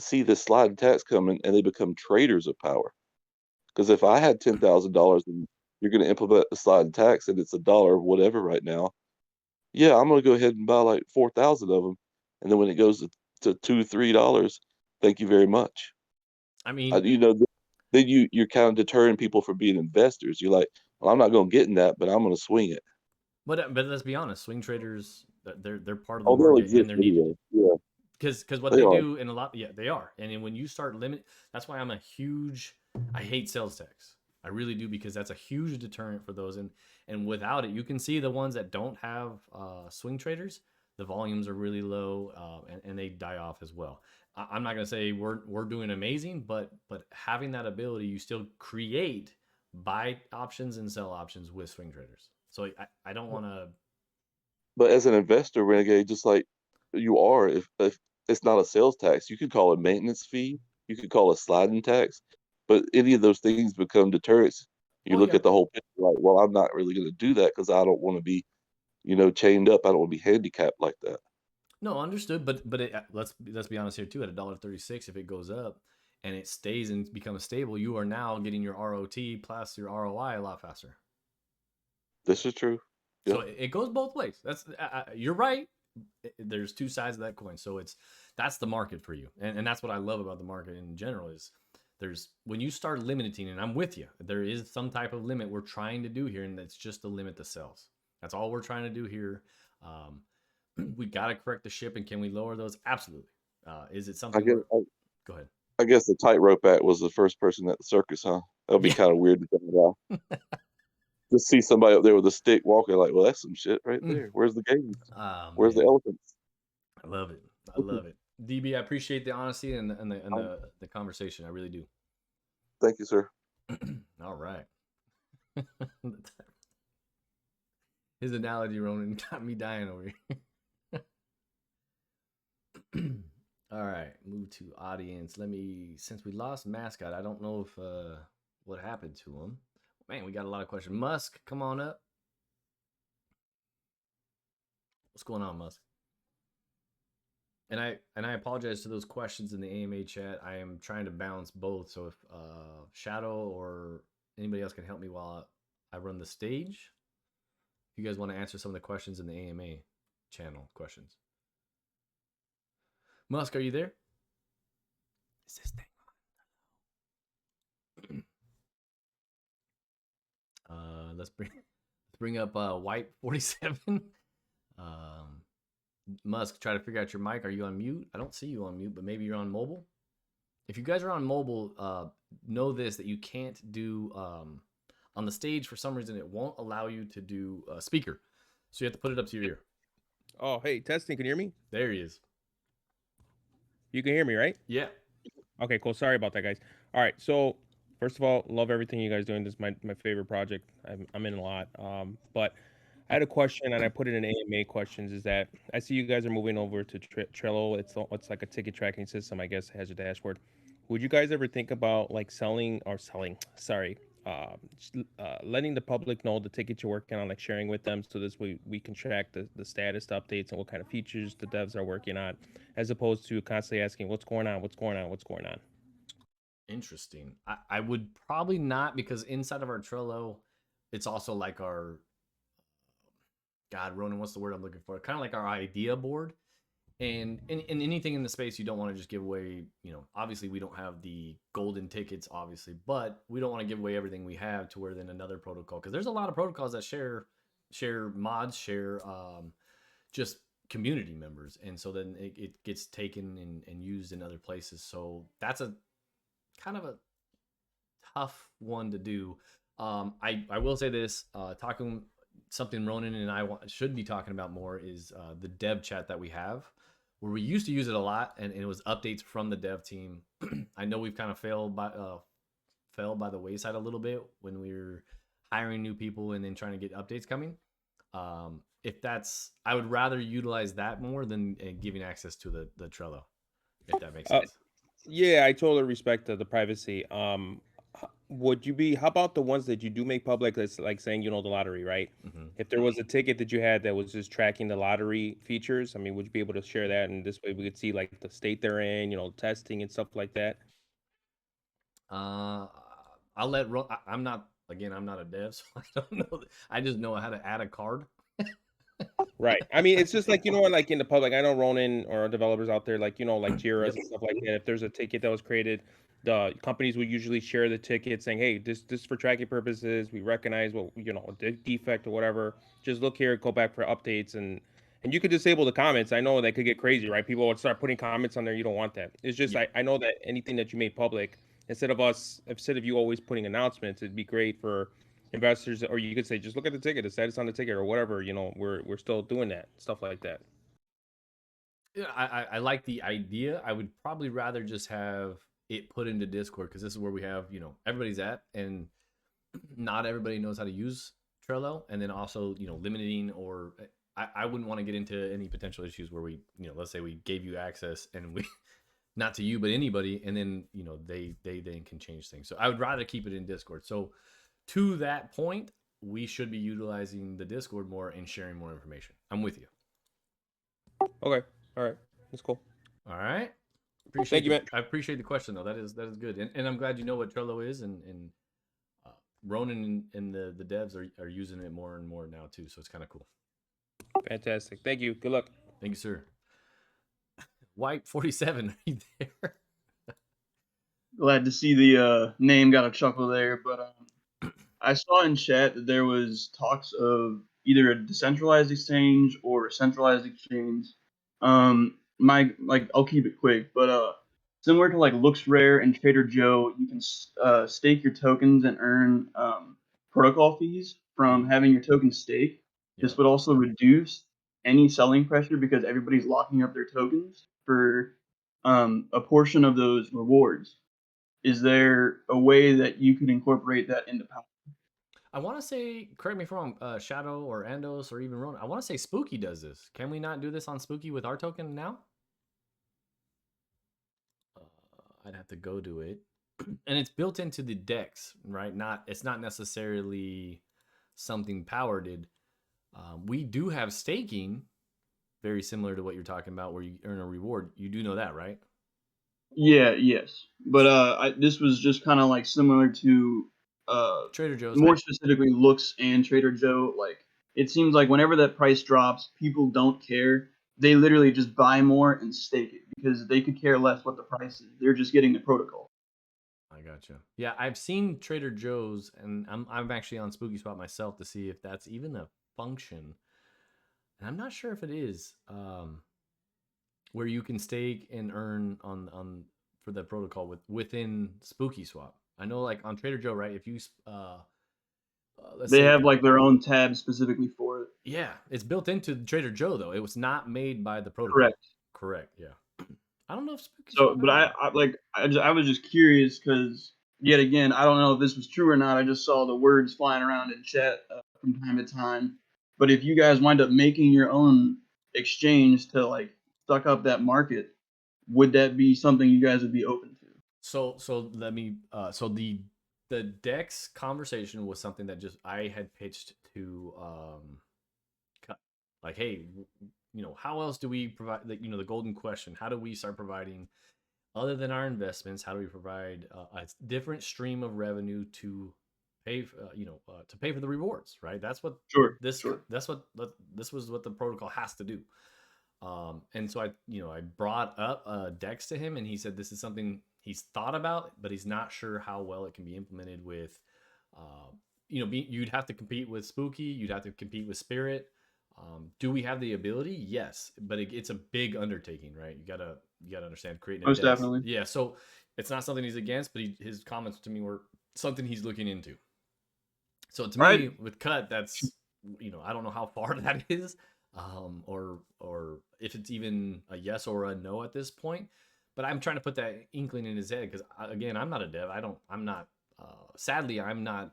see the sliding tax coming and they become traders of power. Because if I had $10,000 and you're going to implement the sliding tax and it's $1 whatever right now, yeah, I'm going to go ahead and buy like 4,000 of them, and then when it goes to $2, $3, thank you very much. I mean, then you're kind of deterring people from being investors. You're like, well, I'm not going to get in that, but I'm going to swing it. But let's be honest, swing traders, they're part of the market and they're needed. Yeah. Because what they do in a lot, they are. And when you start that's why I hate sales tax. I really do, because that's a huge deterrent for those. And without it, you can see the ones that don't have swing traders, the volumes are really low, and they die off as well. I'm not going to say we're doing amazing, but having that ability, you still create buy options and sell options with swing traders. So I don't want to. But as an investor, Renegade, just like you are, if it's not a sales tax, you could call it maintenance fee, you could call it sliding tax, but any of those things become deterrents. You look at the whole picture like, well, I'm not really going to do that because I don't want to be, chained up. I don't want to be handicapped like that. No, understood. But let's be honest here too. At $1.36, if it goes up and it stays and becomes stable, you are now getting your ROT plus your ROI a lot faster. This is true. So it goes both ways. That's you're right. There's two sides of that coin. So that's the market for you, and that's what I love about the market in general is when you start limiting, and I'm with you. There is some type of limit we're trying to do here, and that's just to limit the sales. That's all we're trying to do here. We got to correct the ship, and can we lower those? Absolutely. Is it something? Go ahead. I guess the tightrope act was the first person at the circus, huh? That would be kind of weird to think about. Just see somebody up there with a stick walking, like, well, that's some shit right there. Where's the games? Where's the elephants? I love it. I love it. DB, I appreciate the honesty and the conversation. I really do. Thank you, sir. All right. His analogy, Ronin, got me dying over here. All right, move to audience. Since we lost mascot, I don't know if what happened to him. Man, we got a lot of questions. Musk, come on up. What's going on, Musk? And I apologize to those questions in the AMA chat. I am trying to balance both. So if Shadow or anybody else can help me while I run the stage. If you guys want to answer some of the questions in the AMA channel questions. Musk, are you there? Is this thing on? Let's bring up White 47. Musk, try to figure out your mic. Are you on mute? I don't see you on mute, but maybe you're on mobile. If you guys are on mobile, know this, that you can't do on the stage. For some reason, it won't allow you to do speaker. So you have to put it up to your ear. Oh, hey, testing. Can you hear me? There he is. You can hear me, right? Yeah. Okay, cool. Sorry about that, guys. All right. So first of all, love everything you guys doing. This is my favorite project. I'm in a lot. But I had a question, and I put it in AMA questions. Is that I see you guys are moving over to Trello. It's like a ticket tracking system, I guess. It has a dashboard. Would you guys ever think about like letting the public know the tickets you're working on, like sharing with them, so this way we can track the status, the updates, and what kind of features the devs are working on, as opposed to constantly asking what's going on. Interesting. I would probably not, because inside of our Trello, it's also like our, God, Ronin, what's the word I'm looking for? Kind of like our idea board. And in anything in the space, you don't want to just give away, obviously we don't have the golden tickets, obviously, but we don't want to give away everything we have to where then another protocol, because there's a lot of protocols that share mods, share just community members. And so then it gets taken and used in other places. So that's a kind of a tough one to do. I will say this, something Ronin and I should be talking about more is the dev chat that we have, where we used to use it a lot, and it was updates from the dev team. I know we've kind of fell by the wayside a little bit when we were hiring new people and then trying to get updates coming. I would rather utilize that more than giving access to the Trello, if that makes sense. Yeah, I totally respect the privacy. How about the ones that you do make public? That's like saying, the lottery, right? Mm-hmm. If there was a ticket that you had that was just tracking the lottery features, would you be able to share that? And this way we could see like the state they're in, testing and stuff like that. I'll let I'm not a dev, so I don't know. I just know how to add a card. Right. It's just like, like in the public, I know Ronin or developers out there, like, like Jira's and stuff like that. If there's a ticket that was created, the companies would usually share the ticket saying, hey, this for tracking purposes. We recognize what, a defect or whatever. Just look here, go back for updates. And you could disable the comments. I know that could get crazy, right? People would start putting comments on there. You don't want that. It's just, I know that anything that you made public, instead of you always putting announcements, it'd be great for investors, or you could say, just look at the ticket, the status on the ticket, or whatever. We're still doing that, stuff like that. Yeah, I like the idea. I would probably rather just have it put into Discord, because this is where we have everybody's at, and not everybody knows how to use Trello. And then also limiting, or I wouldn't want to get into any potential issues where we let's say we gave you access and we not to you but anybody, and then they then can change things. So I would rather keep it in Discord. So to that point, we should be utilizing the Discord more and sharing more information. I'm with you. Okay. All right. That's cool. All right. Thank you, man. I appreciate the question, though. That is good. And I'm glad you know what Trello is, and Ronin and the devs are using it more and more now, too. So it's kind of cool. Fantastic. Thank you. Good luck. Thank you, sir. White 47, are you there? Glad to see the name got a chuckle there, but I saw in chat that there was talks of either a decentralized exchange or a centralized exchange. I'll keep it quick, but similar to like LooksRare and Trader Joe, you can stake your tokens and earn protocol fees from having your tokens staked. Yeah. This would also reduce any selling pressure because everybody's locking up their tokens for a portion of those rewards. Is there a way that you could incorporate that into Power? I want to say, correct me if I'm wrong, Shadow or Andos or even Ronin, I want to say Spooky does this. Can we not do this on Spooky with our token now? I'd have to go do it. And it's built into the decks, right? It's not necessarily something Power did. We do have staking, very similar to what you're talking about, where you earn a reward. You do know that, right? Yes. But this was just kind of like similar to Trader Joe's. more specifically Looks and Trader Joe, like it seems like whenever that price drops, people don't care. They literally just buy more and stake it because they could care less what the price is. They're just getting the protocol. I gotcha. Yeah, I've seen Trader Joe's, and I'm actually on Spooky Spot myself to see if that's even a function. And I'm not sure if it is, where you can stake and earn on for the protocol within Spooky Swap. I know, like on Trader Joe, right? If you let's They say, have like their own tab specifically for it. yeah, it's built into Trader Joe though. It was not made by the protocol. Correct. Correct. Yeah. I don't know if Spooky So, Swap but has that. I was just curious because yet again, I don't know if this was true or not. I just saw the words flying around in chat from time to time. But if you guys wind up making your own exchange to like suck up that market, would that be something you guys would be open to? So let me so the Dex conversation was something that just I had pitched to Cut. Like, hey, how else do we provide the golden question? How do we start providing, other than our investments, how do we provide a different stream of revenue to pay to pay for the rewards, right? That's what this was what the protocol has to do. And so I brought up Dex to him, and he said this is something he's thought about, but he's not sure how well it can be implemented with, you'd have to compete with Spooky, you'd have to compete with Spirit. Do we have the ability? Yes, but it's a big undertaking, right? You gotta understand creating a Most Dex. definitely. Yeah, so it's not something he's against, but his comments to me were something he's looking into. So to me, with Cut, that's I don't know how far that is, or if it's even a yes or a no at this point. But I'm trying to put that inkling in his head because again, I'm not a dev. I'm not. Sadly, I'm not.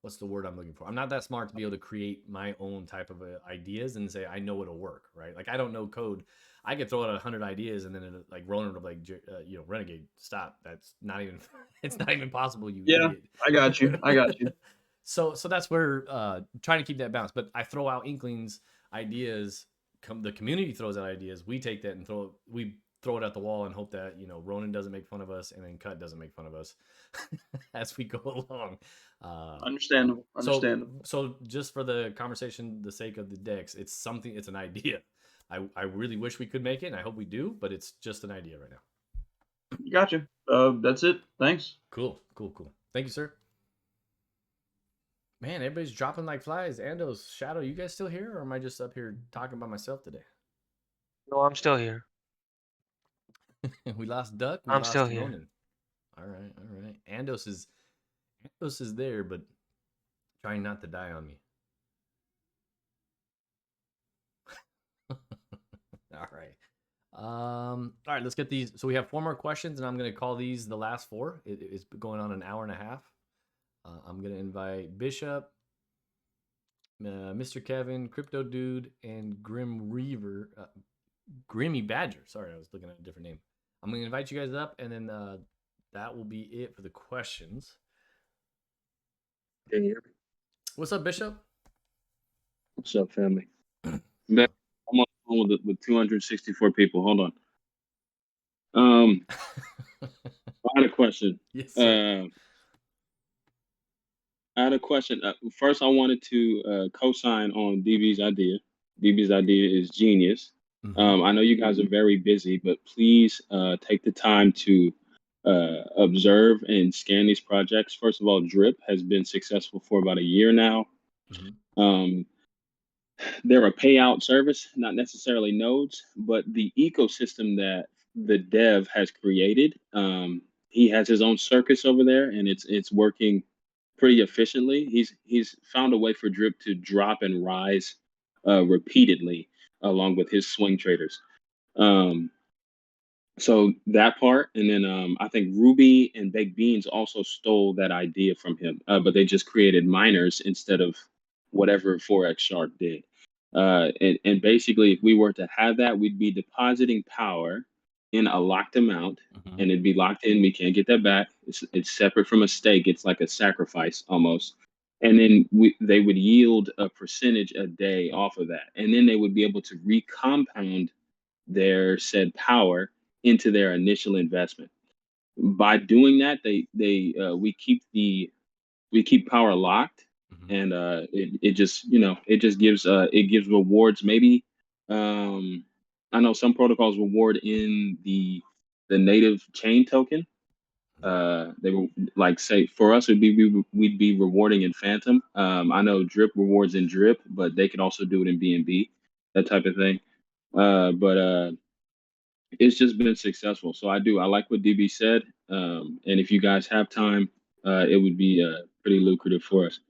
What's the word I'm looking for? I'm not that smart to be able to create my own type of ideas and say I know it'll work, right? Like I don't know code. I could throw out 100 ideas and then like Ronin will be like, Renegade, stop. That's not even. It's not even possible. You idiot. I got you. So that's where trying to keep that balance. But I throw out inklings, ideas. The community throws out ideas. We take that and we throw it at the wall and hope that Ronin doesn't make fun of us and then Cut doesn't make fun of us as we go along. Understandable. So just for the conversation, the sake of the Dex, it's an idea. I really wish we could make it, and I hope we do, but it's just an idea right now. Gotcha. That's it. Thanks. Cool. Thank you, sir. Man, everybody's dropping like flies. Andos, Shadow, you guys still here, or am I just up here talking by myself today? No, I'm still here. We lost Duck. I'm still here. Ronin. All right. Andos is there, but trying not to die on me. All right. All right, let's get these. So we have 4 more questions, and I'm going to call these the last 4. It's going on an hour and a half. I'm going to invite Bishop, Mr. Kevin, Crypto Dude, and Grimmy Badger. Sorry, I was looking at a different name. I'm going to invite you guys up, and then that will be it for the questions. Can you hear me? What's up, Bishop? What's up, family? I'm on the phone with 264 people. Hold on. I had a question. Yes, sir. I had a question. First, I wanted to co-sign on DB's idea. DB's idea is genius. I know you guys are very busy, but please take the time to observe and scan these projects. First of all, Drip has been successful for about a year now. They're a payout service, not necessarily nodes, but the ecosystem that the dev has created. He has his own circus over there, and it's working pretty efficiently. He's found a way for Drip to drop and rise repeatedly, along with his swing traders. So that part, and then I think Ruby and Baked Beans also stole that idea from him, but they just created miners instead of whatever Forex Shark did. And basically, if we were to have that, we'd be depositing power in a locked amount, and it'd be locked in. We can't get that back. It's separate from a stake. It's like a sacrifice almost. And then they would yield a percentage a day off of that, and then they would be able to recompound their said power into their initial investment. by doing that, we keep power locked, and it just it just gives it gives rewards. Maybe I know some protocols reward in the native chain token. They were like, say, for us, we'd be rewarding in Phantom. I know Drip rewards in Drip, but they could also do it in BNB, that type of thing. But it's just been successful. So I like what DB said. And if you guys have time, it would be pretty lucrative for us.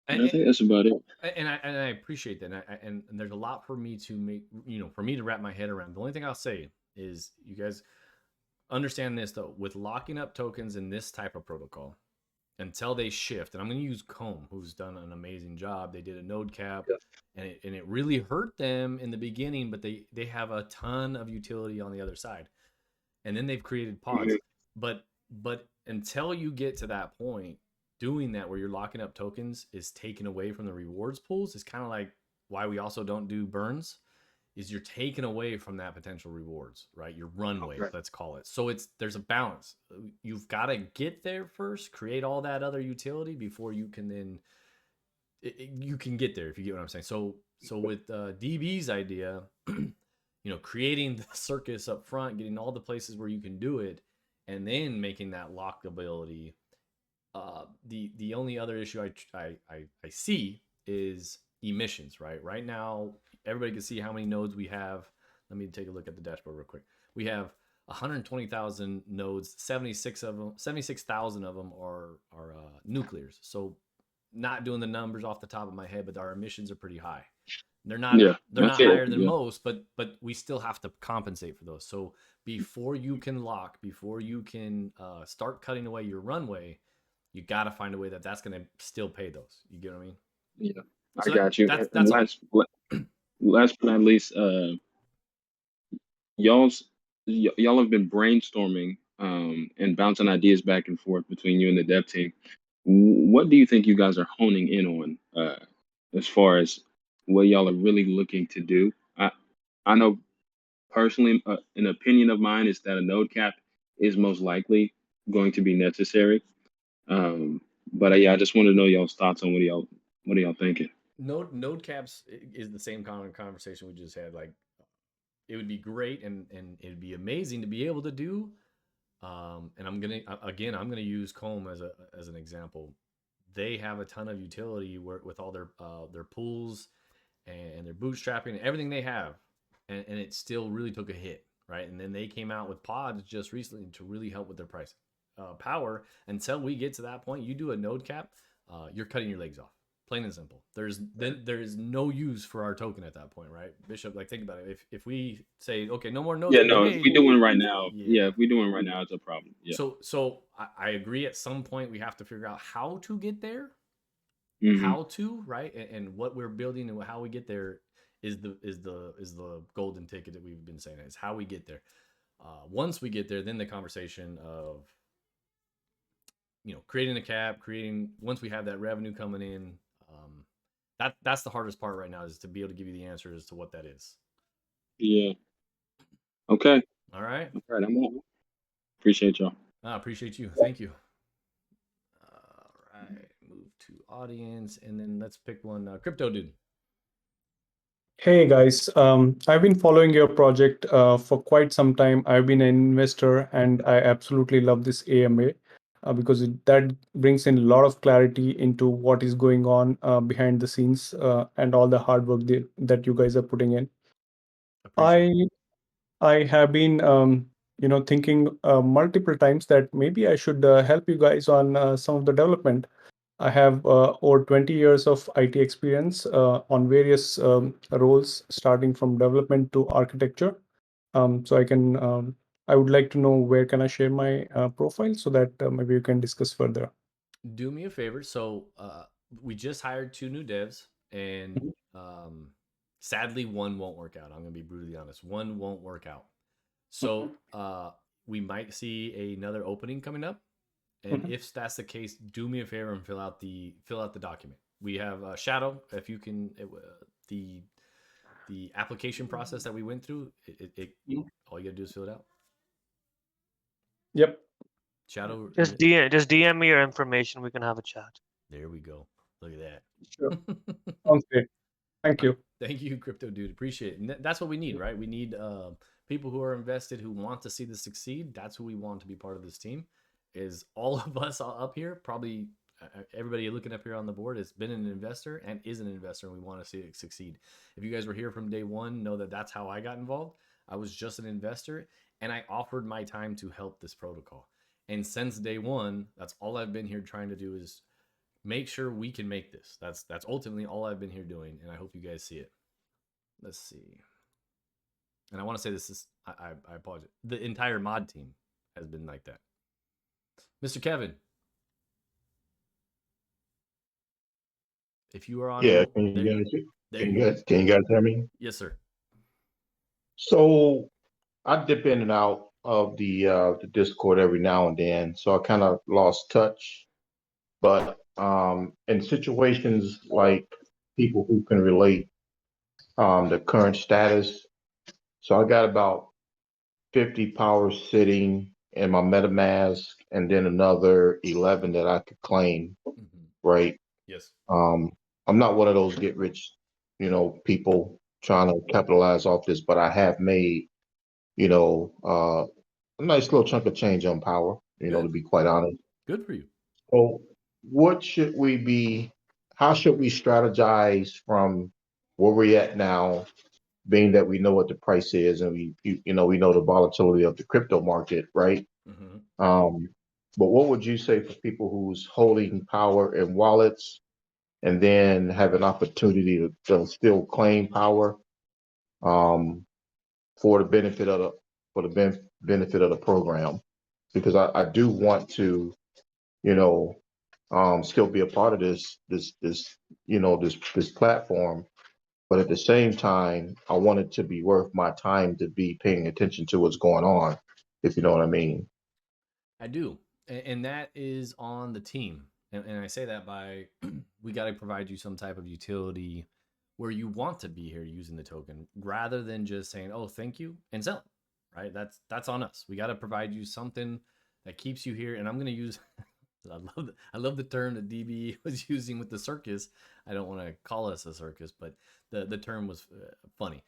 And I think that's about it. And I appreciate that. And there's a lot for me to make, for me to wrap my head around. The only thing I'll say is, you guys understand this though, with locking up tokens in this type of protocol until they shift. And I'm going to use Comb, who's done an amazing job. They did a node cap, and it really hurt them in the beginning, but they have a ton of utility on the other side. And then they've created pods. But until you get to that point, doing that where you're locking up tokens is taken away from the rewards pools. It's kind of like why we also don't do burns, is you're taken away from that potential rewards, right? Your runway, let's call it. So there's a balance. You've got to get there first, create all that other utility before you can then you can get there, if you get what I'm saying. So with DB's idea, creating the circus up front, getting all the places where you can do it, and then making that lockability. The only other issue I see is emissions, right? Right now, everybody can see how many nodes we have. Let me take a look at the dashboard real quick. We have 120,000 nodes. 76,000 of them are nuclears. So, not doing the numbers off the top of my head, but our emissions are pretty high. They're not higher than most, but we still have to compensate for those. So before you can lock, before you can start cutting away your runway, you got to find a way that's going to still pay those. You get what I mean? Yeah, so I got you. That's last but not least, y'all have been brainstorming and bouncing ideas back and forth between you and the dev team. What do you think you guys are honing in on as far as what y'all are really looking to do? I know personally, an opinion of mine is that a node cap is most likely going to be necessary. But yeah, I just want to know y'all's thoughts on what are y'all thinking? Node caps is the same kind of conversation we just had. Like, it would be great and it'd be amazing to be able to do. And I'm gonna use Comb as an example. They have a ton of utility with all their pools and their bootstrapping and everything they have, and it still really took a hit, right? And then they came out with pods just recently to really help with their price power. Until we get to that point, you do a node cap, you're cutting your legs off, plain and simple. There is no use for our token at that point, right, Bishop? Like, think about it. If we say, okay, no more nodes. Yeah, no, if we're doing right now, if we're doing right now, it's a problem. Yeah. So I agree. At some point, we have to figure out how to get there. How to, right, and what we're building and how we get there is the golden ticket that we've been saying. Is how we get there. Once we get there, then the conversation of creating a cap, once we have that revenue coming in, that's the hardest part right now, is to be able to give you the answer as to what that is. Yeah. Okay. All right. I'm all. Appreciate y'all. I appreciate you. Thank you. All right. Move to audience, and then let's pick one. Crypto dude. Hey guys, I've been following your project for quite some time. I've been an investor, and I absolutely love this AMA because that brings in a lot of clarity into what is going on behind the scenes and all the hard work that you guys are putting in. I have been thinking multiple times that maybe I should help you guys on some of the development. I have over 20 years of IT experience on various roles, starting from development to architecture. So I would like to know where can I share my profile so that maybe you can discuss further. Do me a favor. So we just hired 2 new devs, and sadly, one won't work out. I'm going to be brutally honest. One won't work out. So we might see another opening coming up. And if that's the case, do me a favor and fill out the document. We have Shadow. If you can, the application process that we went through, all you gotta do is fill it out. Yep. Shadow. Just DM me your information. We can have a chat. There we go. Look at that. Sure. Sounds great. Thank you. Thank you, Crypto Dude. Appreciate it. And that's what we need, right? We need people who are invested, who want to see this succeed. That's who we want to be part of this team. Is all of us up here, probably everybody looking up here on the board has been an investor and is an investor, and we want to see it succeed. If you guys were here from day one, know that that's how I got involved. I was just an investor, and I offered my time to help this protocol. And since day one, that's all I've been here trying to do is make sure we can make this. That's ultimately all I've been here doing, and I hope you guys see it. Let's see. And I want to say this is, I apologize. The entire mod team has been like that. Mr. Kevin, if you are on, yeah, can you guys hear me? Yes, sir. So I dip in and out of the Discord every now and then, so I kind of lost touch. But in situations like people who can relate the current status, so I got about 50 powers sitting in my MetaMask, and then another 11 that I could claim, right? Yes. I'm not one of those get rich, people trying to capitalize off this, but I have made, a nice little chunk of change on power, to be quite honest. Good for you. So how should we strategize from where we're at now, being that we know what the price is and we know the volatility of the crypto market, right? But what would you say for people who's holding power in wallets and then have an opportunity to still claim power for the benefit of the program? Because I do want to, still be a part of this platform, but at the same time, I want it to be worth my time to be paying attention to what's going on, if you know what I mean. I do. And that is on the team. And I say that by, we got to provide you some type of utility where you want to be here using the token, rather than just saying, oh, thank you, and sell it, right? That's on us. We got to provide you something that keeps you here. And I'm going to use, I love the term that DB was using with the circus. I don't want to call us a circus, but the term was funny.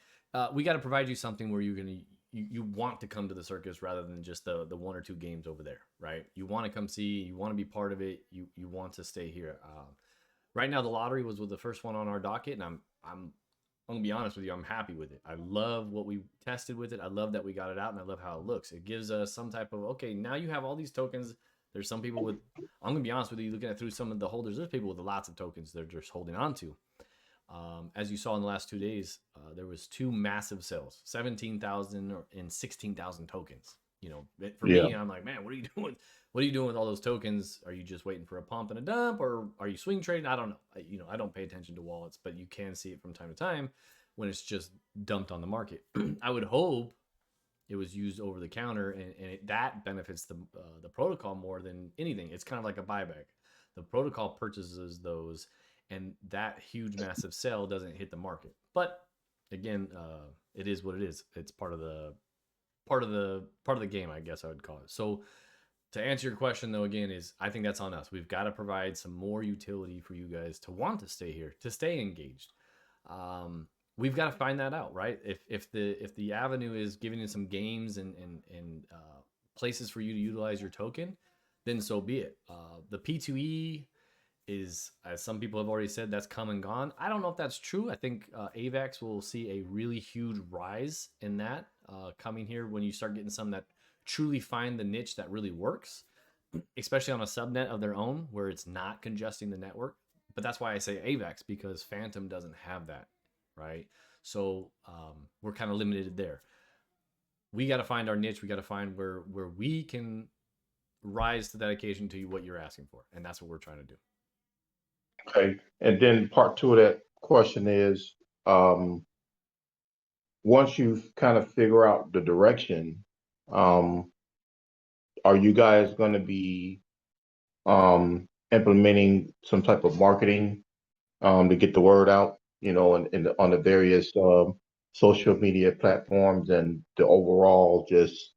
We got to provide you something where you want to come to the circus rather than just the one or two games over there, right? You want to come see, you want to be part of it, you want to stay here. Right now, the lottery was the first one on our docket, and I'm gonna be honest with you, I'm happy with it. I love what we tested with it. I love that we got it out, and I love how it looks. It gives us some type of, okay, now you have all these tokens. There's some people with, I'm gonna be honest with you, looking at through some of the holders, there's people with lots of tokens they're just holding on to. As you saw in the last 2 days, there was two massive sales, 17,000 and 16,000 tokens. For me, I'm like, man, what are you doing? What are you doing with all those tokens? Are you just waiting for a pump and a dump, or are you swing trading? I don't know. I don't pay attention to wallets, but you can see it from time to time when it's just dumped on the market. I would hope it was used over the counter, and that benefits the protocol more than anything. It's kind of like a buyback. The protocol purchases those, and that huge massive sell doesn't hit the market. But again, it is what it is. It's part of the game, I guess I would call it. So to answer your question, though, again, is I think that's on us. We've got to provide some more utility for you guys to want to stay here, to stay engaged. We've got to find that out, right? If the avenue is giving you some games and places for you to utilize your token, then so be it. The P2E is, as some people have already said, that's come and gone. I don't know if that's true. I think AVAX will see a really huge rise in that coming here when you start getting some that truly find the niche that really works, especially on a subnet of their own where it's not congesting the network. But that's why I say AVAX, because Phantom doesn't have that, right? So we're kind of limited there. We got to find our niche. We got to find where we can rise to that occasion to what you're asking for. And that's what we're trying to do. Okay. And then part two of that question is, once you kind of figure out the direction, are you guys going to be implementing some type of marketing to get the word out, on the various social media platforms, and the overall just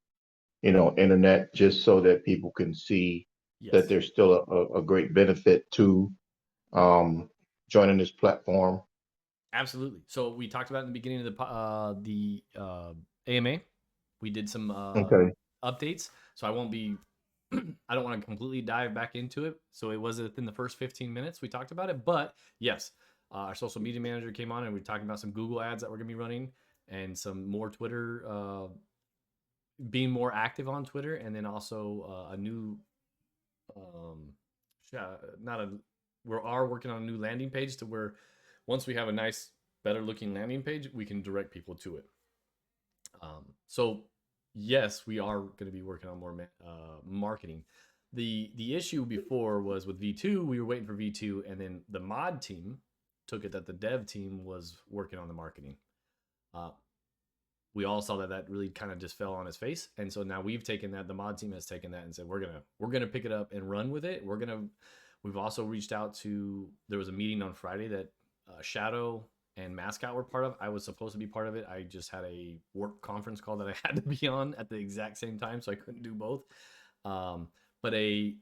internet, just so that people can see that there's still a great benefit to joining this platform. Absolutely. So we talked about in the beginning of the AMA. We did some updates. So I won't be. I don't want to completely dive back into it. So it was within the first 15 minutes we talked about it. But yes, our social media manager came on and we were talking about some Google ads that we're going to be running and some more Twitter, being more active on Twitter, and then also a new, we are working on a new landing page to where once we have a nice, better looking landing page, we can direct people to it. So yes, we are going to be working on more marketing. The issue before was with V2, we were waiting for V2, and then the mod team took it that the dev team was working on the marketing. We all saw that really kind of just fell on his face, and so now we've taken that. The mod team has taken that and said we're gonna pick it up and run with it. We've also reached out to. There was a meeting on Friday that Shadow and Mascot were part of. I was supposed to be part of it. I just had a work conference call that I had to be on at the exact same time, so I couldn't do both. But a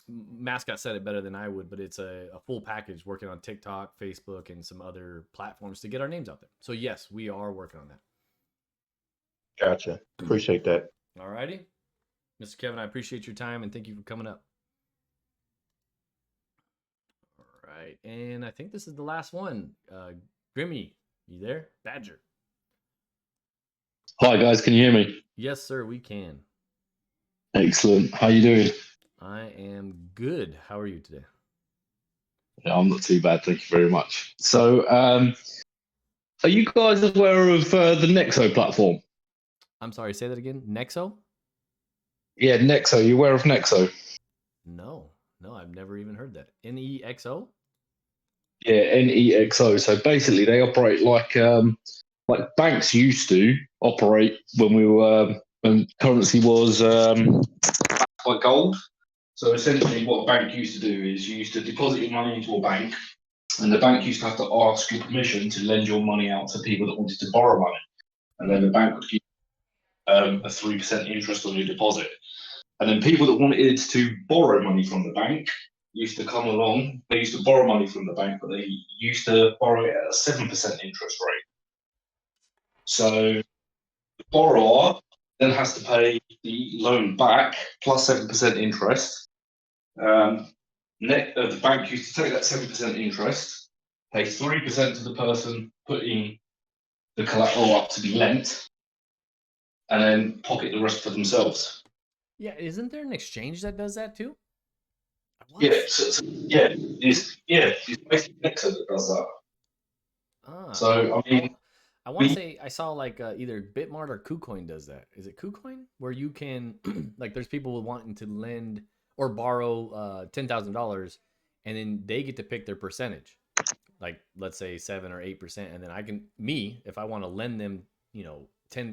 Mascot said it better than I would, but it's a full package working on TikTok, Facebook, and some other platforms to get our names out there. So yes, we are working on that. Gotcha. Appreciate that. All righty. Mr. Kevin, I appreciate your time and thank you for coming up. All right. And I think this is the last one. Grimmy, you there? Badger. Hi guys, can you hear me? Yes, sir, we can. Excellent. How you doing? I am good. How are you today? Yeah, I'm not too bad, thank you very much. So, are you guys aware of the Nexo platform? I'm sorry, say that again. Nexo? Yeah, Nexo. You aware of Nexo? No, I've never even heard that. NEXO? Yeah, NEXO. So basically, they operate like banks used to operate when currency was backed by gold. So essentially, what a bank used to do is you used to deposit your money into a bank, and the bank used to have to ask your permission to lend your money out to people that wanted to borrow money, and then the bank would give a 3% interest on your deposit. And then people that wanted to borrow money from the bank used to come along. They used to borrow money from the bank, but they used to borrow it at a 7% interest rate. So the borrower then has to pay the loan back plus 7% interest. The bank used to take that 7% interest, pay 3% to the person putting the collateral up to be lent, and then pocket the rest for themselves. Yeah, isn't there an exchange that does that too? Yeah, it's basically Nexo that does that. So I mean, I want to say I saw like either Bitmart or KuCoin does that. Is it KuCoin where you can like there's people wanting to lend or borrow $10,000 and then they get to pick their percentage, like let's say 7 or 8%, and then if I want to lend them, $10,000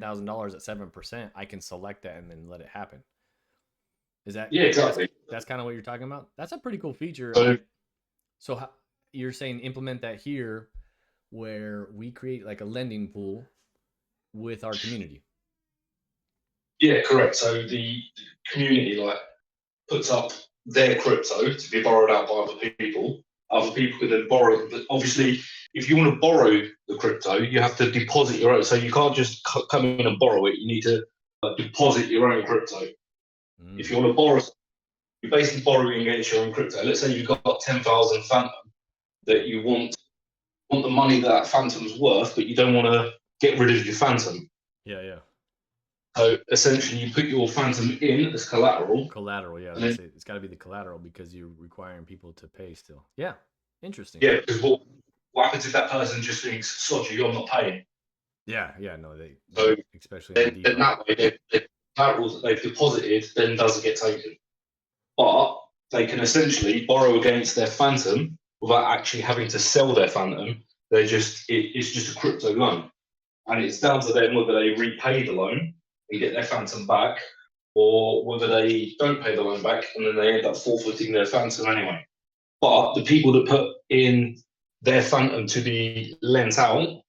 at 7%, I can select that and then let it happen. Is that exactly? That's kind of what you're talking about. That's a pretty cool feature. So you're saying implement that here, where we create like a lending pool with our community. Yeah, correct. So the community puts up their crypto to be borrowed out by other people. Other people can then borrow. But obviously, if you want to borrow the crypto, you have to deposit your own. So you can't just come in and borrow it. You need to deposit your own crypto. If you want to borrow, you're basically borrowing against your own crypto. Let's say you've got 10,000 Phantom that you want the money that Phantom's worth, but you don't want to get rid of your Phantom. Yeah. So essentially, you put your Phantom in as collateral. Collateral, yeah. It's got to be the collateral because you're requiring people to pay still. Yeah, interesting. Yeah, because what happens if that person just thinks, "Sod you, I'm not paying"? Yeah, no, especially then that way, the collateral that they've deposited then doesn't get taken. But they can essentially borrow against their Phantom without actually having to sell their Phantom. It's just a crypto loan, and it's down to them whether they repay the loan and get their Phantom back, or whether they don't pay the loan back and then they end up forfeiting their Phantom anyway. But the people that put in their Phantom to be lent out,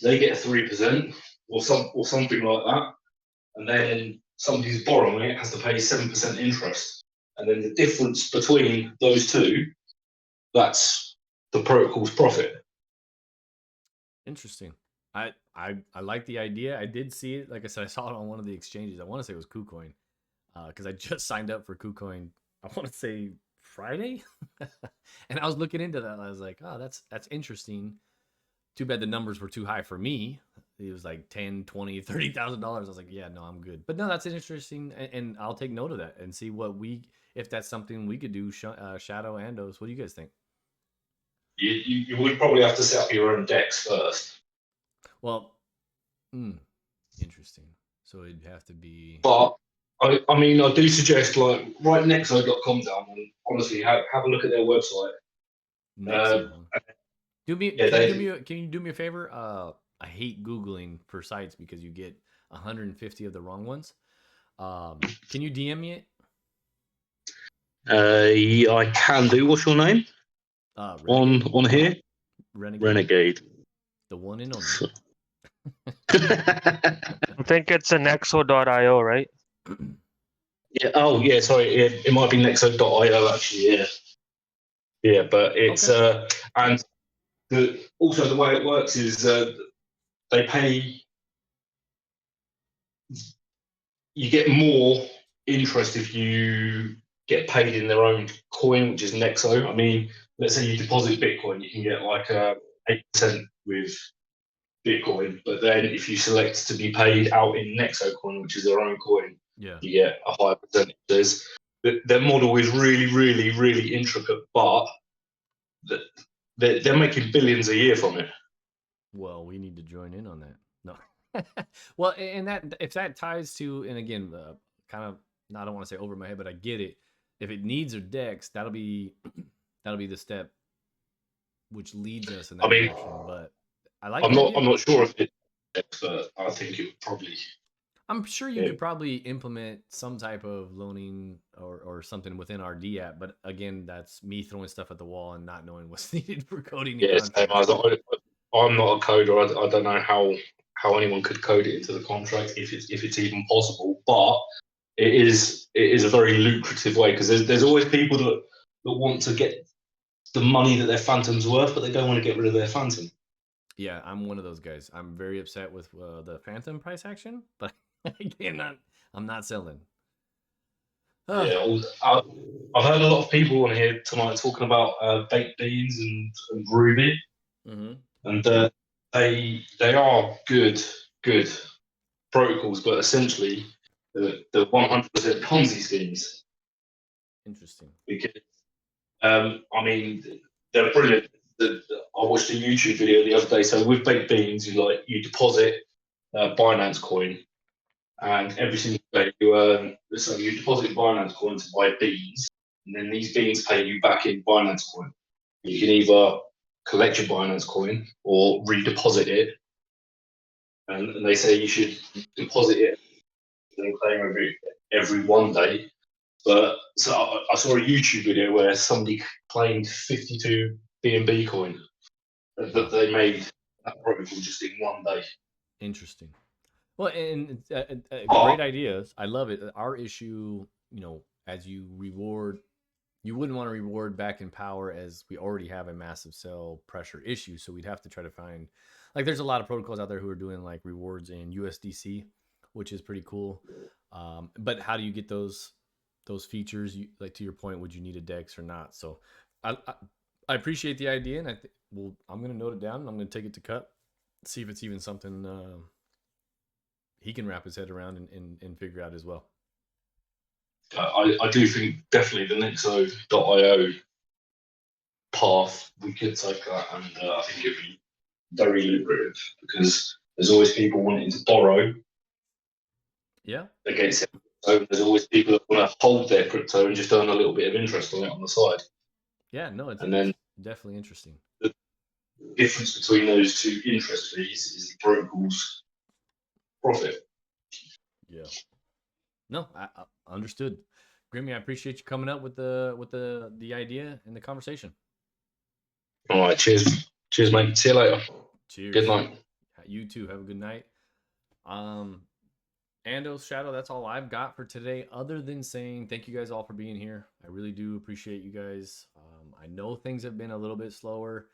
they get 3% or something like that, and then somebody who's borrowing it has to pay 7% interest, and then the difference between those two, that's the protocol's profit. Interesting. I like the idea. I did see it. Like I said, I saw it on one of the exchanges. I want to say it was KuCoin, because I just signed up for KuCoin. I want to say Friday, and I was looking into that. And I was like, oh, that's interesting. Too bad the numbers were too high for me. It was like $10,000, $20,000, $30,000. I was like, yeah, no, I'm good. But no, that's interesting, and I'll take note of that and see if that's something we could do. Shadow Andos, what do you guys think? You would probably have to set up your own decks first. Well, interesting. So it'd have to be. But I mean, I do suggest write nexo.com down and honestly have a look at their website. Nexo. Can you do me a favor? I hate Googling for sites because you get 150 of the wrong ones. Can you DM me it? Yeah, I can do. What's your name? On here? Renegade. The one and only. I think it's a nexo.io, right? Yeah. Oh, yeah. Sorry. It might be nexo.io actually. Yeah. Yeah, but it's and also the way it works is they pay. You get more interest if you get paid in their own coin, which is Nexo. I mean, let's say you deposit Bitcoin, you can get like 8% with Bitcoin, but then if you select to be paid out in Nexo coin, which is their own coin, you get a higher percentage. Their model is really, really, really intricate, but they're making billions a year from it. Well, we need to join in on that. No. Well, and that if that ties to, and again, kind of, I don't want to say over my head, but I get it. If it needs a DEX, that'll be the step which leads us in that direction. But I'm not sure if it's DEX, but I think it would probably. I'm sure you could probably implement some type of loaning or something within our dApp, but again, that's me throwing stuff at the wall and not knowing what's needed for coding. Yes, I'm not a coder. I don't know how anyone could code it into the contract if it's even possible. But it is a very lucrative way because there's always people that want to get the money that their Phantom's worth, but they don't want to get rid of their Phantom. Yeah, I'm one of those guys. I'm very upset with the Phantom price action, but again, I'm not selling. Yeah, I've heard a lot of people on here tonight talking about baked beans and Ruby, and they are good protocols, but essentially the 100% Ponzi schemes. Interesting. Because I mean they're brilliant. I watched a YouTube video the other day. So with baked beans, you deposit Binance coin, and every single day you earn. So you deposit Binance coin to buy beans, and then these beans pay you back in Binance coin. You can either collect your Binance coin or redeposit it. And they say you should deposit it and claim every 1 day. But so I saw a YouTube video where somebody claimed 52 BNB coin that they made that protocol just in 1 day. Interesting. Well, and great ideas. I love it. Our issue, as you reward, you wouldn't want to reward back in power as we already have a massive sell pressure issue. So we'd have to try to find, there's a lot of protocols out there who are doing rewards in USDC, which is pretty cool. But how do you get those features? To your point, would you need a DEX or not? So I appreciate the idea, and I'm going to note it down. And I'm going to take it to Cut, see if it's even something he can wrap his head around and figure out as well. I do think definitely the Nexo.io path, we could take that, and I think it'd be very lucrative because there's always people wanting to borrow. Yeah. Against it. So there's always people that want to hold their crypto and just earn a little bit of interest on it on the side. Yeah, no, it's definitely interesting. The difference between those two interest fees is the protocol's profit. Yeah. No, I understood. Grimmy, I appreciate you coming up with the idea and the conversation. All right, cheers, mate. See you later. Cheers. Good night. You too. Have a good night. Andos, Shadow, that's all I've got for today, other than saying thank you guys all for being here. I really do appreciate you guys. I know things have been a little bit slower,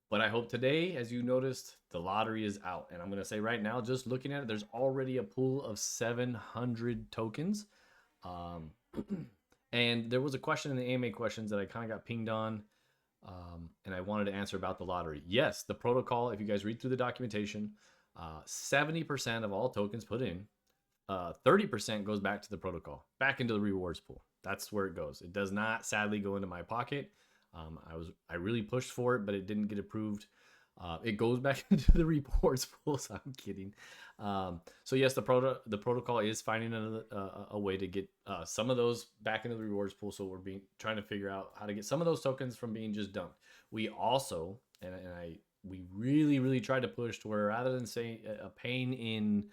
but I hope today, as you noticed, the lottery is out. And I'm going to say right now, just looking at it, there's already a pool of 700 tokens. And there was a question in the AMA questions that I kind of got pinged on. And I wanted to answer about the lottery. Yes, the protocol, if you guys read through the documentation, 70% of all tokens put in, 30% goes back to the protocol, back into the rewards pool. That's where it goes. It does not sadly go into my pocket. I really pushed for it, but it didn't get approved. It goes back into the rewards pool, so I'm kidding. So yes, the protocol is finding a way to get some of those back into the rewards pool. So we're trying to figure out how to get some of those tokens from being just dumped. We also, we really tried to push to where rather than say a pain in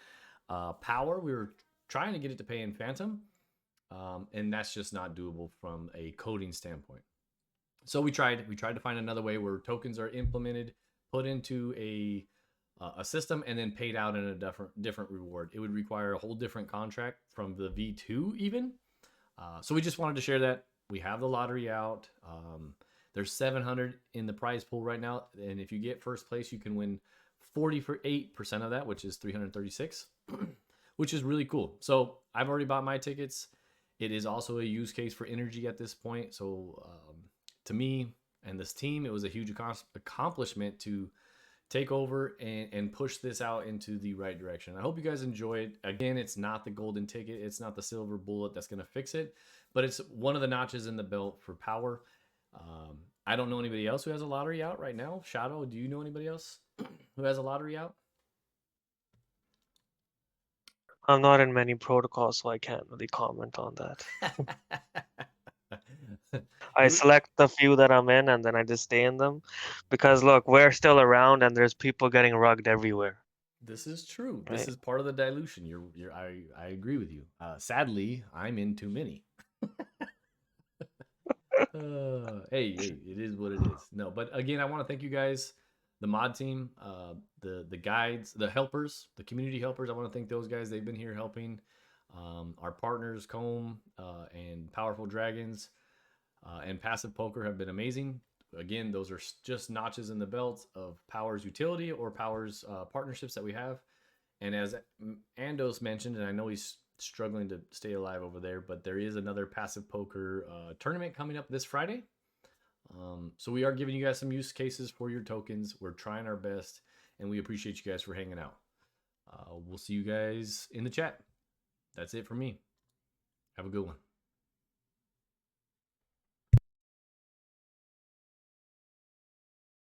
power, we were trying to get it to pay in phantom, and that's just not doable from a coding standpoint. So we tried to find another way where tokens are implemented, put into a system, and then paid out in a different reward. It would require a whole different contract from the V2 even. So we just wanted to share that. We have the lottery out. There's 700 in the prize pool right now, and if you get first place, you can win 48% of that, which is 336, which is really cool. So I've already bought my tickets. It is also a use case for energy at this point. So to me and this team, it was a huge accomplishment to take over and push this out into the right direction. I hope you guys enjoyed. Again, it's not the golden ticket. It's not the silver bullet that's going to fix it, but it's one of the notches in the belt for power. I don't know anybody else who has a lottery out right now. Shadow, do you know anybody else who has a lottery out? I'm not in many protocols, so I can't really comment on that. I select the few that I'm in, and then I just stay in them, because look, we're still around, and there's people getting rugged everywhere. This is true. Right? This is part of the dilution. I agree with you. Sadly, I'm in too many. Hey, it is what it is. No, but again, I want to thank you guys, the mod team, the guides, the helpers, the community helpers. I want to thank those guys. They've been here helping. Our partners, Comb and Powerful Dragons and Passive Poker have been amazing. Again, those are just notches in the belt of Power's utility or Power's partnerships that we have. And as Andos mentioned, and I know he's struggling to stay alive over there, but there is another Passive Poker tournament coming up this Friday. So we are giving you guys some use cases for your tokens. We're trying our best, and we appreciate you guys for hanging out. We'll see you guys in the chat. That's it for me. Have a good one.